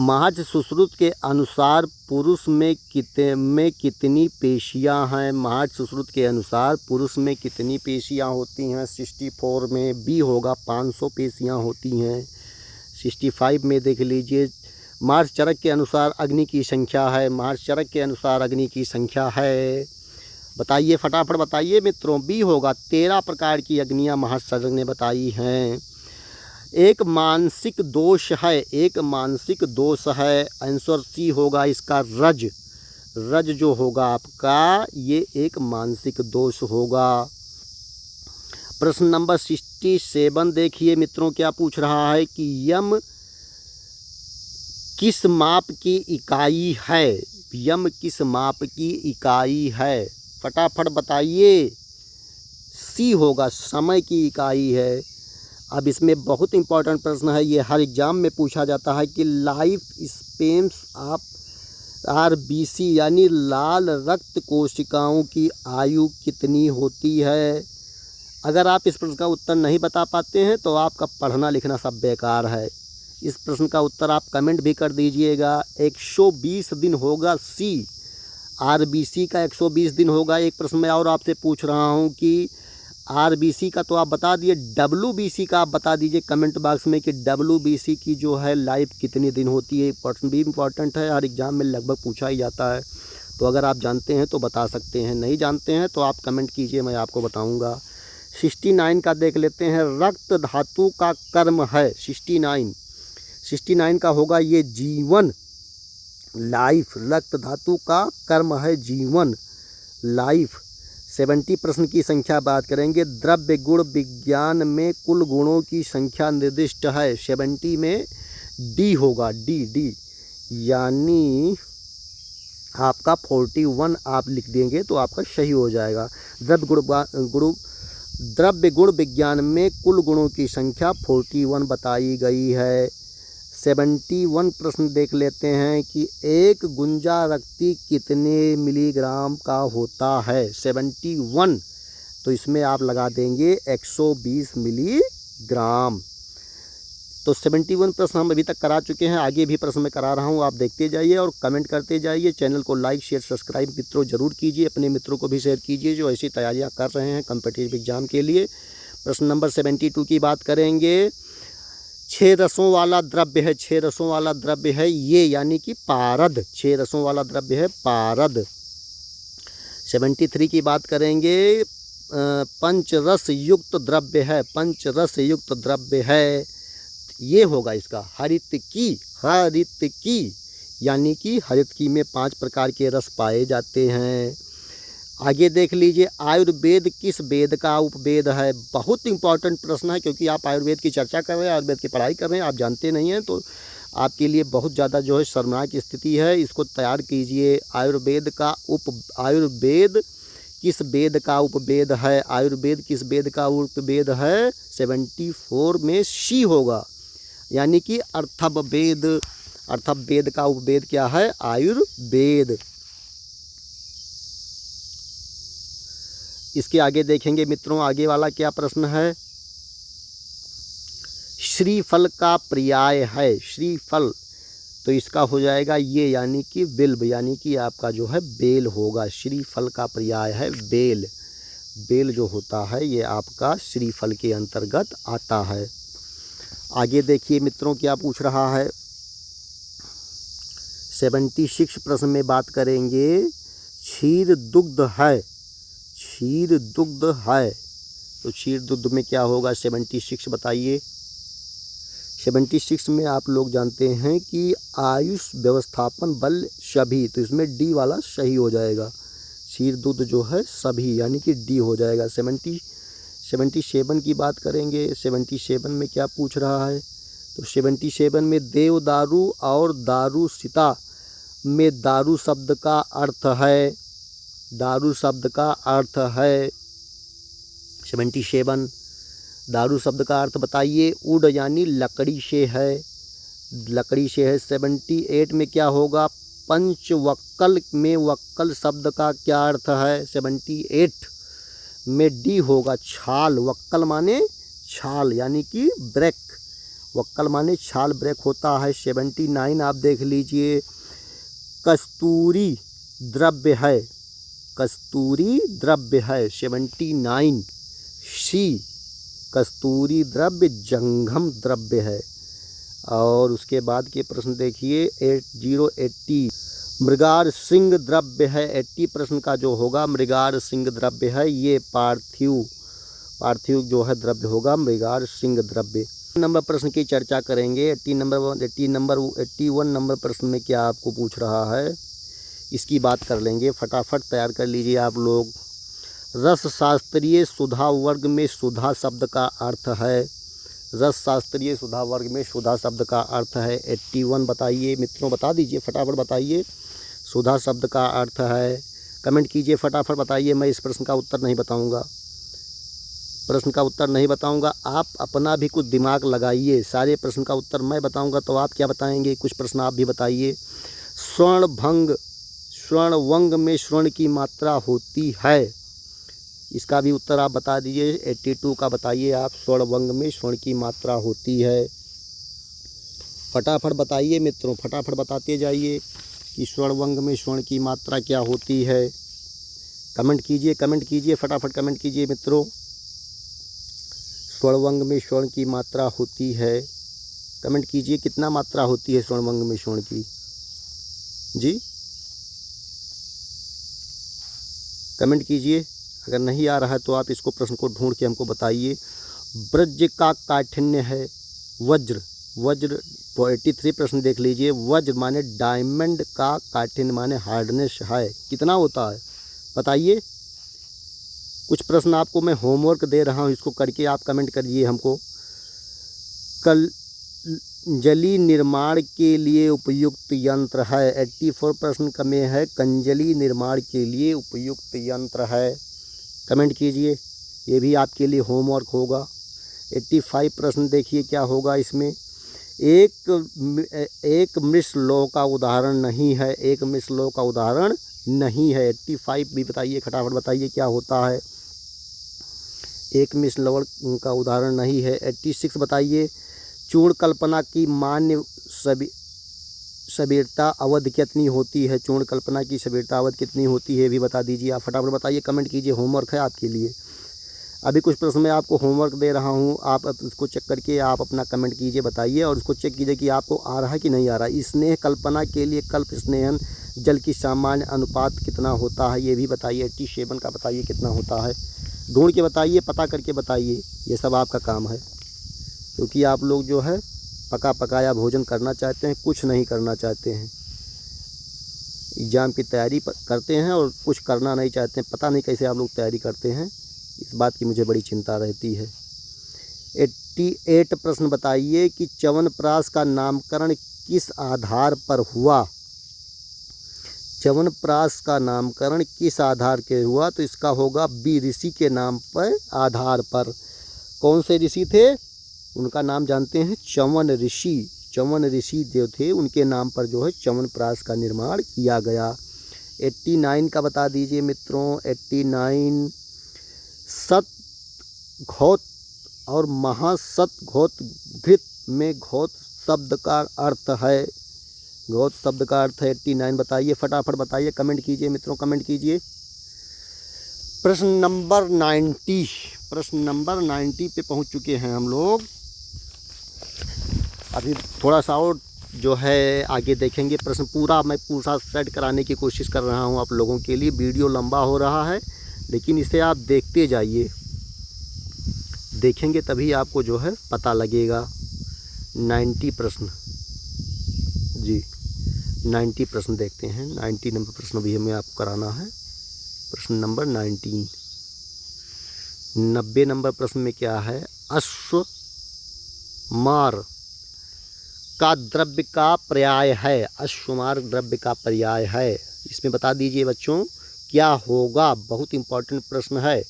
महर्षि सुश्रुत के अनुसार पुरुष में कितनी पेशियां हैं। महर्षि सुश्रुत के अनुसार पुरुष में कितनी पेशियां होती हैं। 64 में बी होगा, 500 पेशियां होती हैं। 65 में देख लीजिए, महर्षि चरक के अनुसार अग्नि की संख्या है, महर्षि चरक के अनुसार अग्नि की संख्या है। बताइए फटाफट बताइए मित्रों, बी होगा, 13 प्रकार की अग्नियां महर्षि चरक ने बताई हैं। एक मानसिक दोष है, एक मानसिक दोष है, आंसर सी होगा इसका, रज। रज जो होगा आपका, ये एक मानसिक दोष होगा। प्रश्न नंबर 67 देखिए मित्रों क्या पूछ रहा है कि यम किस माप की इकाई है। यम किस माप की इकाई है, फटाफट बताइए। सी होगा, समय की इकाई है। अब इसमें बहुत इंपॉर्टेंट प्रश्न है, ये हर एग्ज़ाम में पूछा जाता है कि लाइफ स्पेन्स ऑफ आरबीसी यानी लाल रक्त कोशिकाओं की आयु कितनी होती है। अगर आप इस प्रश्न का उत्तर नहीं बता पाते हैं तो आपका पढ़ना लिखना सब बेकार है। इस प्रश्न का उत्तर आप कमेंट भी कर दीजिएगा। 120 दिन होगा, सी। आरबीसी का 120 दिन होगा। एक प्रश्न मैं और आपसे पूछ रहा हूं कि आरबीसी का तो आप बता दिए, डब्ल्यूबीसी का आप बता दीजिए कमेंट बॉक्स में कि डब्ल्यूबीसी की जो है लाइफ कितनी दिन होती है। प्रश्न भी इम्पॉर्टेंट है, हर एग्ज़ाम में लगभग पूछा ही जाता है। तो अगर आप जानते हैं तो बता सकते हैं, नहीं जानते हैं तो आप कमेंट कीजिए, मैं आपको बताऊँगा। 69 का देख लेते हैं, रक्त धातु का कर्म है। 69 का होगा ये जीवन, लाइफ। रक्त धातु का कर्म है जीवन, लाइफ। 70 प्रश्न की संख्या बात करेंगे, द्रव्य गुण विज्ञान में कुल गुणों की संख्या निर्दिष्ट है। 70 में डी होगा, डी, यानी आपका 41 आप लिख देंगे तो आपका सही हो जाएगा। द्रव्य गुण विज्ञान में कुल गुणों की संख्या 41 बताई गई है। 71 प्रश्न देख लेते हैं कि एक गुंजा रक्ति कितने मिलीग्राम का होता है। 71, तो इसमें आप लगा देंगे 120 मिलीग्राम। तो 71 प्रश्न हम अभी तक करा चुके हैं, आगे भी प्रश्न मैं करा रहा हूं, आप देखते जाइए और कमेंट करते जाइए। चैनल को लाइक शेयर सब्सक्राइब मित्रों ज़रूर कीजिए, अपने मित्रों को भी शेयर कीजिए जो ऐसी तैयारियां कर रहे हैं कॉम्पिटिटिव एग्जाम के लिए। प्रश्न नंबर 72 की बात करेंगे, 6 रसों वाला द्रव्य है, 6 रसों वाला द्रव्य है ये, यानी कि पारद। 6 रसों वाला द्रव्य है पारद। 73 की बात करेंगे, पंचरस युक्त द्रव्य है, पंचरस युक्त द्रव्य है, ये होगा इसका हरितकी, हरितकी, यानी कि हरितकी में 5 प्रकार के रस पाए जाते हैं। आगे देख लीजिए, आयुर्वेद किस वेद का उपवेद है। बहुत इंपॉर्टेंट प्रश्न है, क्योंकि आप आयुर्वेद की चर्चा कर रहे हैं, आयुर्वेद की पढ़ाई कर रहे हैं, आप जानते नहीं हैं तो आपके लिए बहुत ज़्यादा जो है शर्मनाक स्थिति है। इसको तैयार कीजिए। आयुर्वेद किस वेद का उपवेद है, आयुर्वेद किस वेद का उपवेद है। 74 में सी होगा, यानी कि अर्थववेद। अर्थववेद का उपवेद क्या है, आयुर्वेद। इसके आगे देखेंगे मित्रों, आगे वाला क्या प्रश्न है, श्रीफल का पर्याय है। श्रीफल, तो इसका हो जाएगा ये, यानी कि बिल्व, यानी कि आपका जो है बेल होगा। श्रीफल का पर्याय है बेल। बेल जो होता है ये आपका श्रीफल के अंतर्गत आता है। आगे देखिए मित्रों क्या पूछ रहा है, 76 प्रश्न में बात करेंगे क्षीर दुग्ध है, क्षीर दुग्ध है, तो क्षीर दुग्ध में क्या होगा 76 बताइए। 76 में आप लोग जानते हैं कि आयुष व्यवस्थापन बल सभी, तो इसमें डी वाला सही हो जाएगा। क्षीर दुग्ध जो है सभी यानी कि डी हो जाएगा। 77 की बात करेंगे, 77 में क्या पूछ रहा है, तो 77 में देवदारू और दारूसिता में दारू शब्द का अर्थ है, दारू शब्द का अर्थ है 77। दारू शब्द का अर्थ बताइए। उड यानी लकड़ी से है, लकड़ी से है। 78 में क्या होगा, पंचवक्कल में वक्कल शब्द का क्या अर्थ है, 78 में डी होगा छाल। वक्कल माने छाल यानी कि ब्रेक, वक्कल माने छाल ब्रेक होता है। 79 आप देख लीजिए, कस्तूरी द्रव्य है, कस्तूरी द्रव्य है। 79 सी, कस्तूरी द्रव्य जंगम द्रव्य है। और उसके बाद के प्रश्न देखिए 80 मृगार सिंह द्रव्य है। 80 प्रश्न का जो होगा मृगार सिंह द्रव्य है, ये पार्थिव, पार्थिव जो है द्रव्य होगा मृगार सिंह द्रव्य। नंबर प्रश्न की चर्चा करेंगे। 81 नंबर प्रश्न में क्या आपको पूछ रहा है, इसकी बात कर लेंगे। फटाफट तैयार कर लीजिए आप लोग। रस शास्त्रीय सुधा वर्ग में सुधा शब्द का अर्थ है, रस शास्त्रीय सुधा वर्ग में सुधा शब्द का अर्थ है 81 बताइए मित्रों, बता दीजिए फटाफट बताइए। सुधा शब्द का अर्थ है, कमेंट कीजिए फटाफट बताइए। मैं इस प्रश्न का उत्तर नहीं बताऊंगा, प्रश्न का उत्तर नहीं बताऊंगा, आप अपना भी कुछ दिमाग लगाइए। सारे प्रश्न का उत्तर मैं बताऊंगा तो आप क्या बताएंगे, कुछ प्रश्न आप भी बताइए। स्वर्णभंग, स्वर्णवंग में स्वर्ण की मात्रा होती है, इसका भी उत्तर आप बता दीजिए। 82 का बताइए आप, स्वर्णवंग में स्वर्ण की मात्रा होती है। फटाफट बताइए मित्रों, फटाफट बताते जाइए कि स्वर्णवंग में स्वर्ण की मात्रा क्या होती है। कमेंट कीजिए, कमेंट कीजिए, फटाफट कमेंट कीजिए मित्रों। स्वर्णवंग में स्वर्ण की मात्रा होती है, कमेंट कीजिए कितना मात्रा होती है स्वर्णवंग में स्वर्ण की, जी कमेंट कीजिए। अगर नहीं आ रहा है तो आप इसको प्रश्न को ढूंढ के हमको बताइए। ब्रज का काठिन्य है वज्र, वज्र 83 प्रश्न देख लीजिए। वज्र माने डायमंड का काठिन्य माने हार्डनेस है, कितना होता है बताइए। कुछ प्रश्न आपको मैं होमवर्क दे रहा हूँ, इसको करके आप कमेंट करिए हमको। कंजली निर्माण के लिए उपयुक्त यंत्र है, 84 प्रश्न का में है कंजली निर्माण के लिए उपयुक्त यंत्र है, कमेंट कीजिए, ये भी आपके लिए होमवर्क होगा। 85 प्रश्न देखिए क्या होगा इसमें। एक मिसलॉ का उदाहरण नहीं है, एक मिसलॉ का उदाहरण नहीं है। 85 भी बताइए, फटाफट बताइए क्या होता है, एक मिसलॉ का उदाहरण नहीं है। 86 बताइए, चूर्ण कल्पना की मान्य सवेरता अवधि कितनी होती है, चूर्ण कल्पना की सवेरता अवधि कितनी होती है भी बता दीजिए आप, फटाफट बताइए, कमेंट कीजिए, होमवर्क है आपके लिए। अभी कुछ प्रश्न मैं आपको होमवर्क दे रहा हूं, आप इसको चेक करके आप अपना कमेंट कीजिए, बताइए, और उसको चेक कीजिए कि आपको आ रहा है कि नहीं आ रहा है। स्नेह कल्पना के लिए कल्प स्नेहन जल की सामान्य अनुपात कितना होता है, ये भी बताइए। 87 का बताइए कितना होता है, ढूंढ के बताइए, पता करके बताइए, ये सब आपका काम है, क्योंकि आप लोग जो है पका पकाया भोजन करना चाहते हैं, कुछ नहीं करना चाहते हैं। एग्ज़ाम की तैयारी करते हैं और कुछ करना नहीं चाहते हैं, पता नहीं कैसे आप लोग तैयारी करते हैं, इस बात की मुझे बड़ी चिंता रहती है। 88 प्रश्न बताइए कि च्यवनप्राश का नामकरण किस आधार पर हुआ, च्यवनप्राश का नामकरण किस आधार के हुआ, तो इसका होगा बी ऋषि के नाम पर आधार पर। कौन से ऋषि थे, उनका नाम जानते हैं, च्यवन ऋषि, च्यवन ऋषि जो थे उनके नाम पर जो है च्यवनप्राश का निर्माण किया गया। 89 का बता दीजिए मित्रों। 89 सतघोत और महासतघोत घृत में घोत शब्द का अर्थ है, घोत शब्द का अर्थ है 89 बताइए, फटाफट बताइए, कमेंट कीजिए मित्रों, कमेंट कीजिए। प्रश्न नंबर 90, प्रश्न नंबर 90 पे पहुंच चुके हैं हम लोग। अभी थोड़ा सा और जो है आगे देखेंगे। प्रश्न पूरा मैं पूरा सेट कराने की कोशिश कर रहा हूँ आप लोगों के लिए। वीडियो लंबा हो रहा है लेकिन इसे आप देखते जाइए, देखेंगे तभी आपको जो है पता लगेगा। 90 प्रश्न जी, 90 प्रश्न देखते हैं। 90 नंबर प्रश्न भी हमें आपको कराना है। प्रश्न नंबर 19। 90 नंबर प्रश्न में क्या है? अश्वमार का द्रव्य का पर्याय है। अश्वमार द्रव्य का पर्याय है। इसमें बता दीजिए बच्चों क्या होगा। बहुत इंपॉर्टेंट प्रश्न है,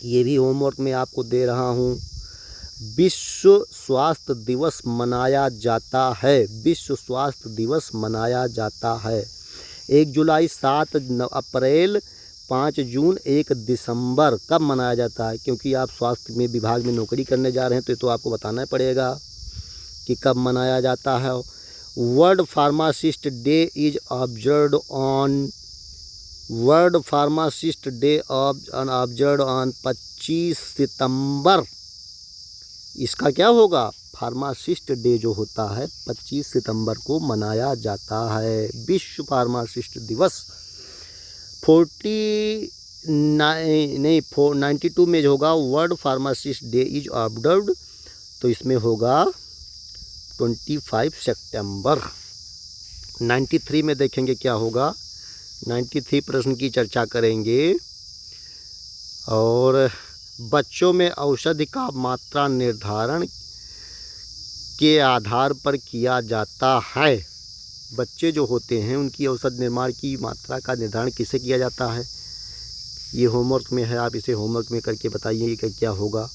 ये भी होमवर्क में आपको दे रहा हूँ। विश्व स्वास्थ्य दिवस मनाया जाता है। विश्व स्वास्थ्य दिवस मनाया जाता है 1 जुलाई, 7 अप्रैल, 5 जून, 1 दिसंबर। कब मनाया जाता है? क्योंकि आप स्वास्थ्य में विभाग में नौकरी करने जा रहे हैं तो आपको बताना पड़ेगा कि कब मनाया जाता है। World pharmacist day is observed on 25 सितंबर। इसका क्या होगा? फार्मासिस्ट डे जो होता है 25 सितंबर को मनाया जाता है, विश्व फार्मासिस्ट दिवस। 92 में जो होगा world pharmacist day is observed, तो इसमें होगा 25 सितंबर। 93 में देखेंगे क्या होगा। 93 प्रश्न की चर्चा करेंगे। और बच्चों में औषधि का मात्रा निर्धारण के आधार पर किया जाता है। बच्चे जो होते हैं उनकी औषध निर्माण की मात्रा का निर्धारण किससे किया जाता है? ये होमवर्क में है, आप इसे होमवर्क में करके बताइए कि क्या होगा।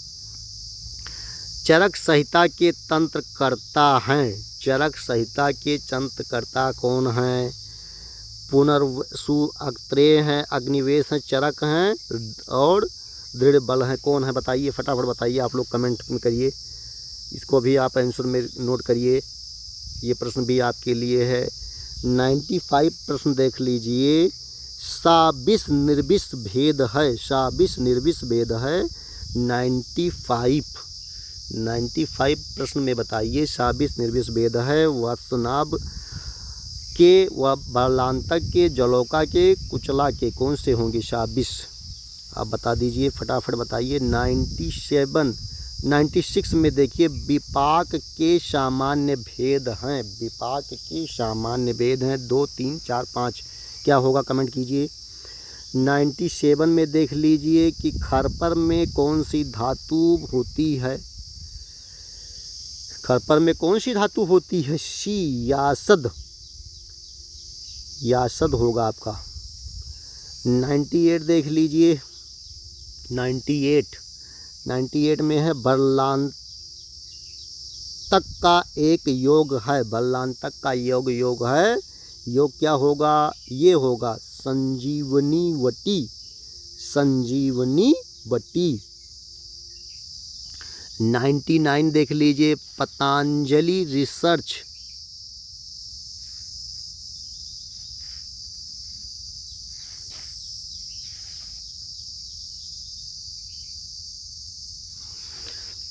चरक संहिता के तंत्रकर्ता हैं। चरक संहिता के तंत्रकर्ता कौन हैं? पुनर्वसु अत्रेय हैं, अग्निवेश हैं, चरक हैं और दृढ़ बल हैं। कौन है बताइए, फटाफट बताइए। आप लोग कमेंट में करिए, इसको भी आप आंसर में नोट करिए। ये प्रश्न भी आपके लिए है। 95 प्रश्न देख लीजिए। साबिस निर्विस भेद है। साबिस निर्विस भेद है 95 प्रश्न में बताइए। साबिस निर्विस भेद है वास्तुनाभ के व बलांतक के, जलौका के, कुचला के, कौन से होंगे साबिस? आप बता दीजिए, फटाफट बताइए। 96 में देखिए विपाक के सामान्य भेद हैं। विपाक के सामान्य भेद हैं 2, 3, 4, 5। क्या होगा कमेंट कीजिए। 97 में देख लीजिए कि खरपर में कौन सी धातु होती है। खरपर में कौन सी धातु होती है? सी यासद। यासद होगा आपका। 98 देख लीजिए। 98 में है बरलांतक का एक योग है। बरलांतक का योग है। योग क्या होगा? ये होगा संजीवनी वटी। संजीवनी वटी। 99 देख लीजिए Patanjali research.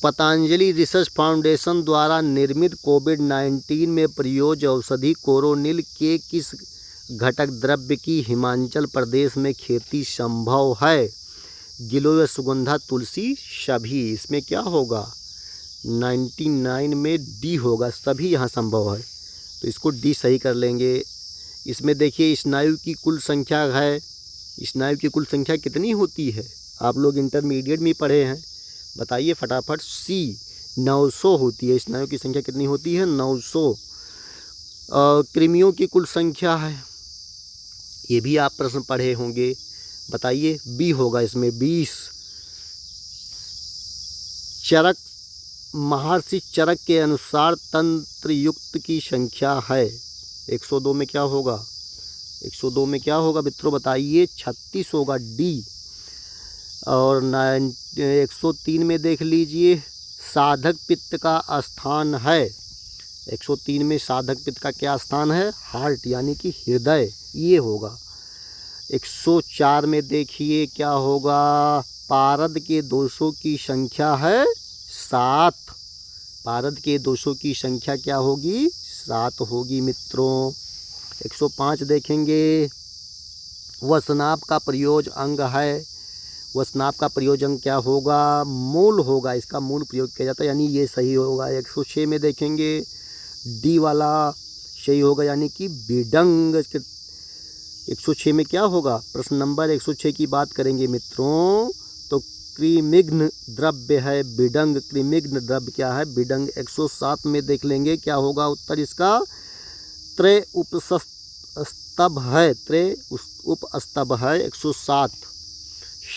Patanjali research foundation द्वारा निर्मित कोविड-19 में प्रयोज्य औषधि कोरोनिल के किस घटक द्रव्य की हिमाचल प्रदेश में खेती संभव है? गिलोय, सुगंधा, तुलसी, सभी। इसमें क्या होगा? 99 में डी होगा, सभी यहाँ संभव है, तो इसको डी सही कर लेंगे। इसमें देखिए स्नायु की कुल संख्या है। स्नायु की कुल संख्या कितनी होती है? आप लोग इंटरमीडिएट में पढ़े हैं, बताइए फटाफट। सी 900 होती है। स्नायु की संख्या कितनी होती है? 900। कृमियों की कुल संख्या है, ये भी आप प्रश्न पढ़े होंगे, बताइए। बी होगा इसमें 20। चरक, महर्षि चरक के अनुसार तंत्र युक्त की संख्या है। 102 में क्या होगा? 102 में क्या होगा मित्रों बताइए? 36 होगा, डी। और 103 में देख लीजिए साधक पित्त का स्थान है। 103 में साधक पित्त का क्या स्थान है? हार्ट, यानी कि हृदय, ये होगा। 104 में देखिए क्या होगा? पारद के दोषों की संख्या है 7। पारद के दोषों की संख्या क्या होगी? 7 होगी मित्रों। 105 देखेंगे, वसनाभ का प्रयोज अंग है। वसनाभ का प्रयोज अंग क्या होगा? मूल होगा, इसका मूल प्रयोग किया जाता है, यानी ये सही होगा। 106 में देखेंगे, डी वाला सही होगा, यानी कि बिडंग। 106 में क्या होगा? प्रश्न नंबर 106 की बात करेंगे मित्रों, तो कृमिघ्न द्रव्य है बिडंग। कृमिघ्न द्रव्य क्या है? बिडंग। 107 में देख लेंगे क्या होगा उत्तर इसका? त्रय उपस्तभ है, त्रय उपस्तभ है। 107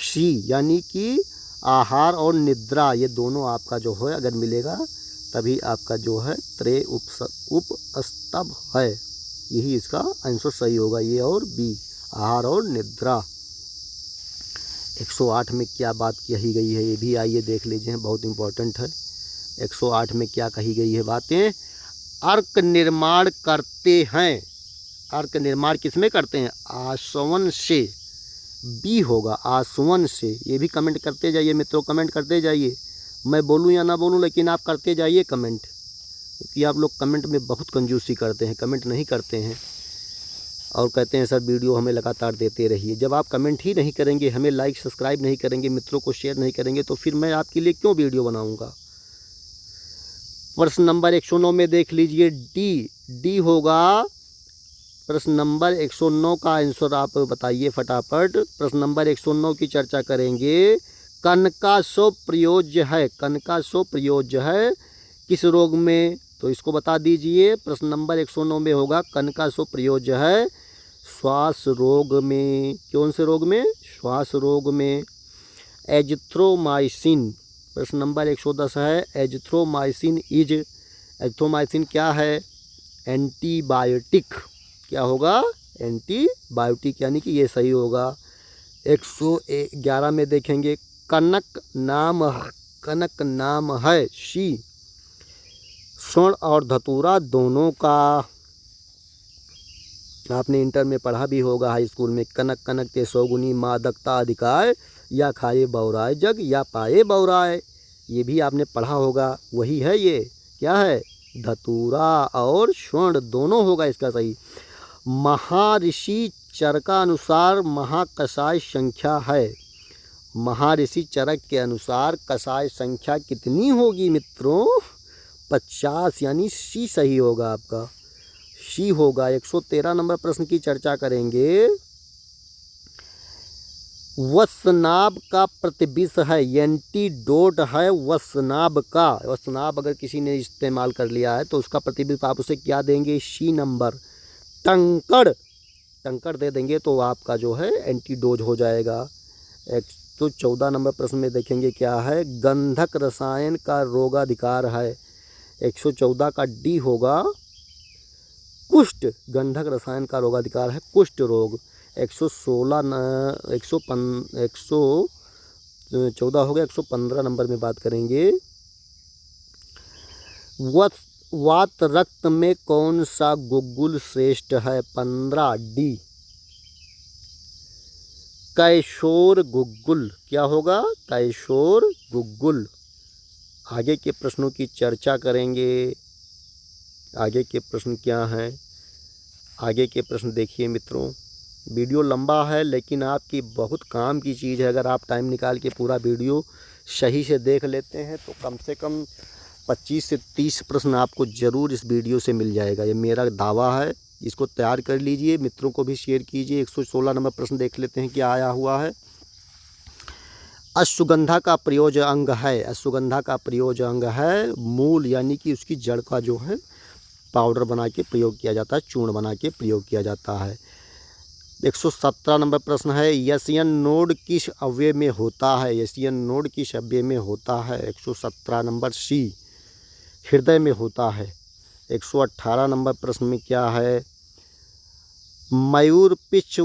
सी, यानी कि आहार और निद्रा, ये दोनों आपका जो है अगर मिलेगा तभी आपका जो है त्रय उपस्तभ है, यही इसका आंसर सही होगा, ये और बी, आहार और निद्रा। 108 में क्या बात कही गई है, ये भी आइए देख लीजिए, बहुत इम्पोर्टेंट है। 108 में क्या कही गई है बातें? अर्क निर्माण करते हैं। अर्क निर्माण किसमें करते हैं? आसवन से, बी होगा, आसवन से। ये भी कमेंट करते जाइए मित्रों, कमेंट करते जाइए, मैं बोलूँ या ना बोलूँ लेकिन आप करते जाइए कमेंट, क्योंकि आप लोग कमेंट में बहुत कंजूसी करते हैं, कमेंट नहीं करते हैं और कहते हैं सर वीडियो हमें लगातार देते रहिए। जब आप कमेंट ही नहीं करेंगे, हमें लाइक सब्सक्राइब नहीं करेंगे, मित्रों को शेयर नहीं करेंगे, तो फिर मैं आपके लिए क्यों वीडियो बनाऊँगा। प्रश्न नंबर 109 में देख लीजिए, डी होगा प्रश्न नंबर 109 का आंसर आप बताइए फटाफट। प्रश्न नंबर 109 की चर्चा करेंगे। कनकासो प्रयोज्य है, कनकासो प्रयोज्य है किस रोग में? तो इसको बता दीजिए। प्रश्न नंबर 109 में होगा कनकासो प्रयोज्य है श्वास रोग में। कौन से रोग में? श्वास रोग में। एजिथ्रोमाइसिन, प्रश्न नंबर 110 है, एजिथ्रोमाइसिन इज, एजिथ्रोमाइसिन क्या है? एंटीबायोटिक। क्या होगा? एंटीबायोटिक, यानी कि ये सही होगा। 111 में देखेंगे, कनक नाम है शी, स्वर्ण और धतूरा दोनों का। आपने इंटर में पढ़ा भी होगा, हाई स्कूल में। कनक कनक ते सौगुनी मादकता अधिकार, या खाए बौराए जग या पाए बौराए, ये भी आपने पढ़ा होगा, वही है ये। क्या है? धतूरा और स्वर्ण दोनों होगा इसका सही। महर्षि चरक का अनुसार महाकषाय संख्या है। महर्षि चरक के अनुसार कषाय संख्या कितनी होगी मित्रों? 50, यानी सी सही होगा आपका, सी होगा। 113 नंबर प्रश्न की चर्चा करेंगे। वसनाभ का प्रतिविष है, एंटीडोट है वसनाभ का। वसनाभ अगर किसी ने इस्तेमाल कर लिया है तो उसका प्रतिविष आप उसे क्या देंगे? सी नंबर, टंकड़ दे देंगे तो आपका जो है एंटीडोज हो जाएगा। 114 नंबर प्रश्न में देखेंगे क्या है? गंधक रसायन का रोगाधिकार है। 114 का डी होगा, कुष्ठ। गंधक रसायन का रोगाधिकार है कुष्ठ रोग। 114 हो गया। 115 नंबर में बात करेंगे, वात रक्त में कौन सा गुग्गुल श्रेष्ठ है? 15 डी, कैशोर गुग्गुल। क्या होगा? कैशोर गुग्गुल। आगे के प्रश्नों की चर्चा करेंगे। आगे के प्रश्न क्या हैं? आगे के प्रश्न देखिए मित्रों, वीडियो लंबा है लेकिन आपकी बहुत काम की चीज़ है। अगर आप टाइम निकाल के पूरा वीडियो सही से देख लेते हैं तो कम से कम 25 से 30 प्रश्न आपको ज़रूर इस वीडियो से मिल जाएगा, ये मेरा दावा है। इसको तैयार कर लीजिए, मित्रों को भी शेयर कीजिए। 116 नंबर प्रश्न देख लेते हैं क्या आया हुआ है। अश्वगंधा का प्रयोज अंग है, अश्वगंधा का प्रयोज अंग है मूल, यानी कि उसकी जड़ का जो है पाउडर बना के प्रयोग किया जाता है, चूर्ण बना के प्रयोग किया जाता है। 117 नंबर प्रश्न है, यसियन नोड किस अवयव में होता है? यसियन नोड किस अवयव में होता है? 117 नंबर सी, हृदय में होता है। 118 नंबर प्रश्न में क्या है? मयूर पिच्छ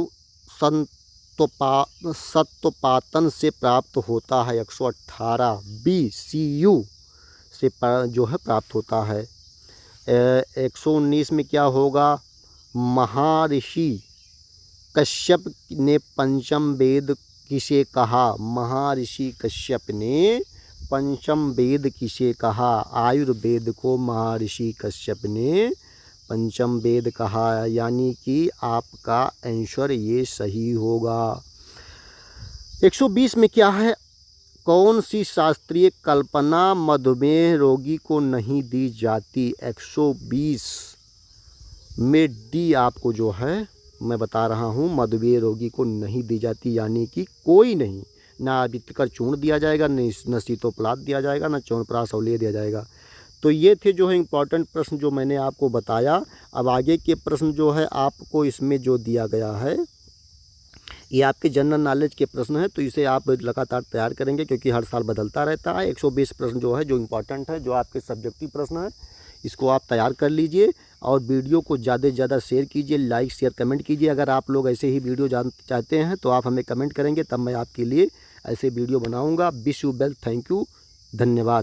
सत्वपातन से प्राप्त होता है। 118 बी, सी यू से जो है प्राप्त होता है। 119 में क्या होगा? महर्षि कश्यप ने पंचम वेद किसे कहा? महर्षि कश्यप ने पंचम वेद किसे कहा? आयुर्वेद को महर्षि कश्यप ने पंचम वेद कहा, यानी कि आपका आंसर ये सही होगा। 120 में क्या है, कौन सी शास्त्रीय कल्पना मधुमेह रोगी को नहीं दी जाती। 120 में डी आपको जो है मैं बता रहा हूँ, मधुमेह रोगी को नहीं दी जाती, यानी कि कोई नहीं, ना अबितकर चूर्ण दिया जाएगा, न सीतोपलाद दिया जाएगा, ना च्यवनप्राश अवलेह दिया जाएगा। तो ये थे जो है इम्पॉर्टेंट प्रश्न जो मैंने आपको बताया। अब आगे के प्रश्न जो है आपको इसमें जो दिया गया है ये आपके जनरल नॉलेज के प्रश्न हैं, तो इसे आप लगातार तैयार करेंगे क्योंकि हर साल बदलता रहता है। 120 प्रश्न जो है जो इम्पोर्टेंट है, जो आपके सब्जेक्टिव प्रश्न है, इसको आप तैयार कर लीजिए और वीडियो को ज़्यादा से ज़्यादा शेयर कीजिए, लाइक शेयर कमेंट कीजिए। अगर आप लोग ऐसे ही वीडियो चाहते हैं तो आप हमें कमेंट करेंगे, तब मैं आपके लिए ऐसे वीडियो बनाऊँगा। Wish you well, thank you, धन्यवाद।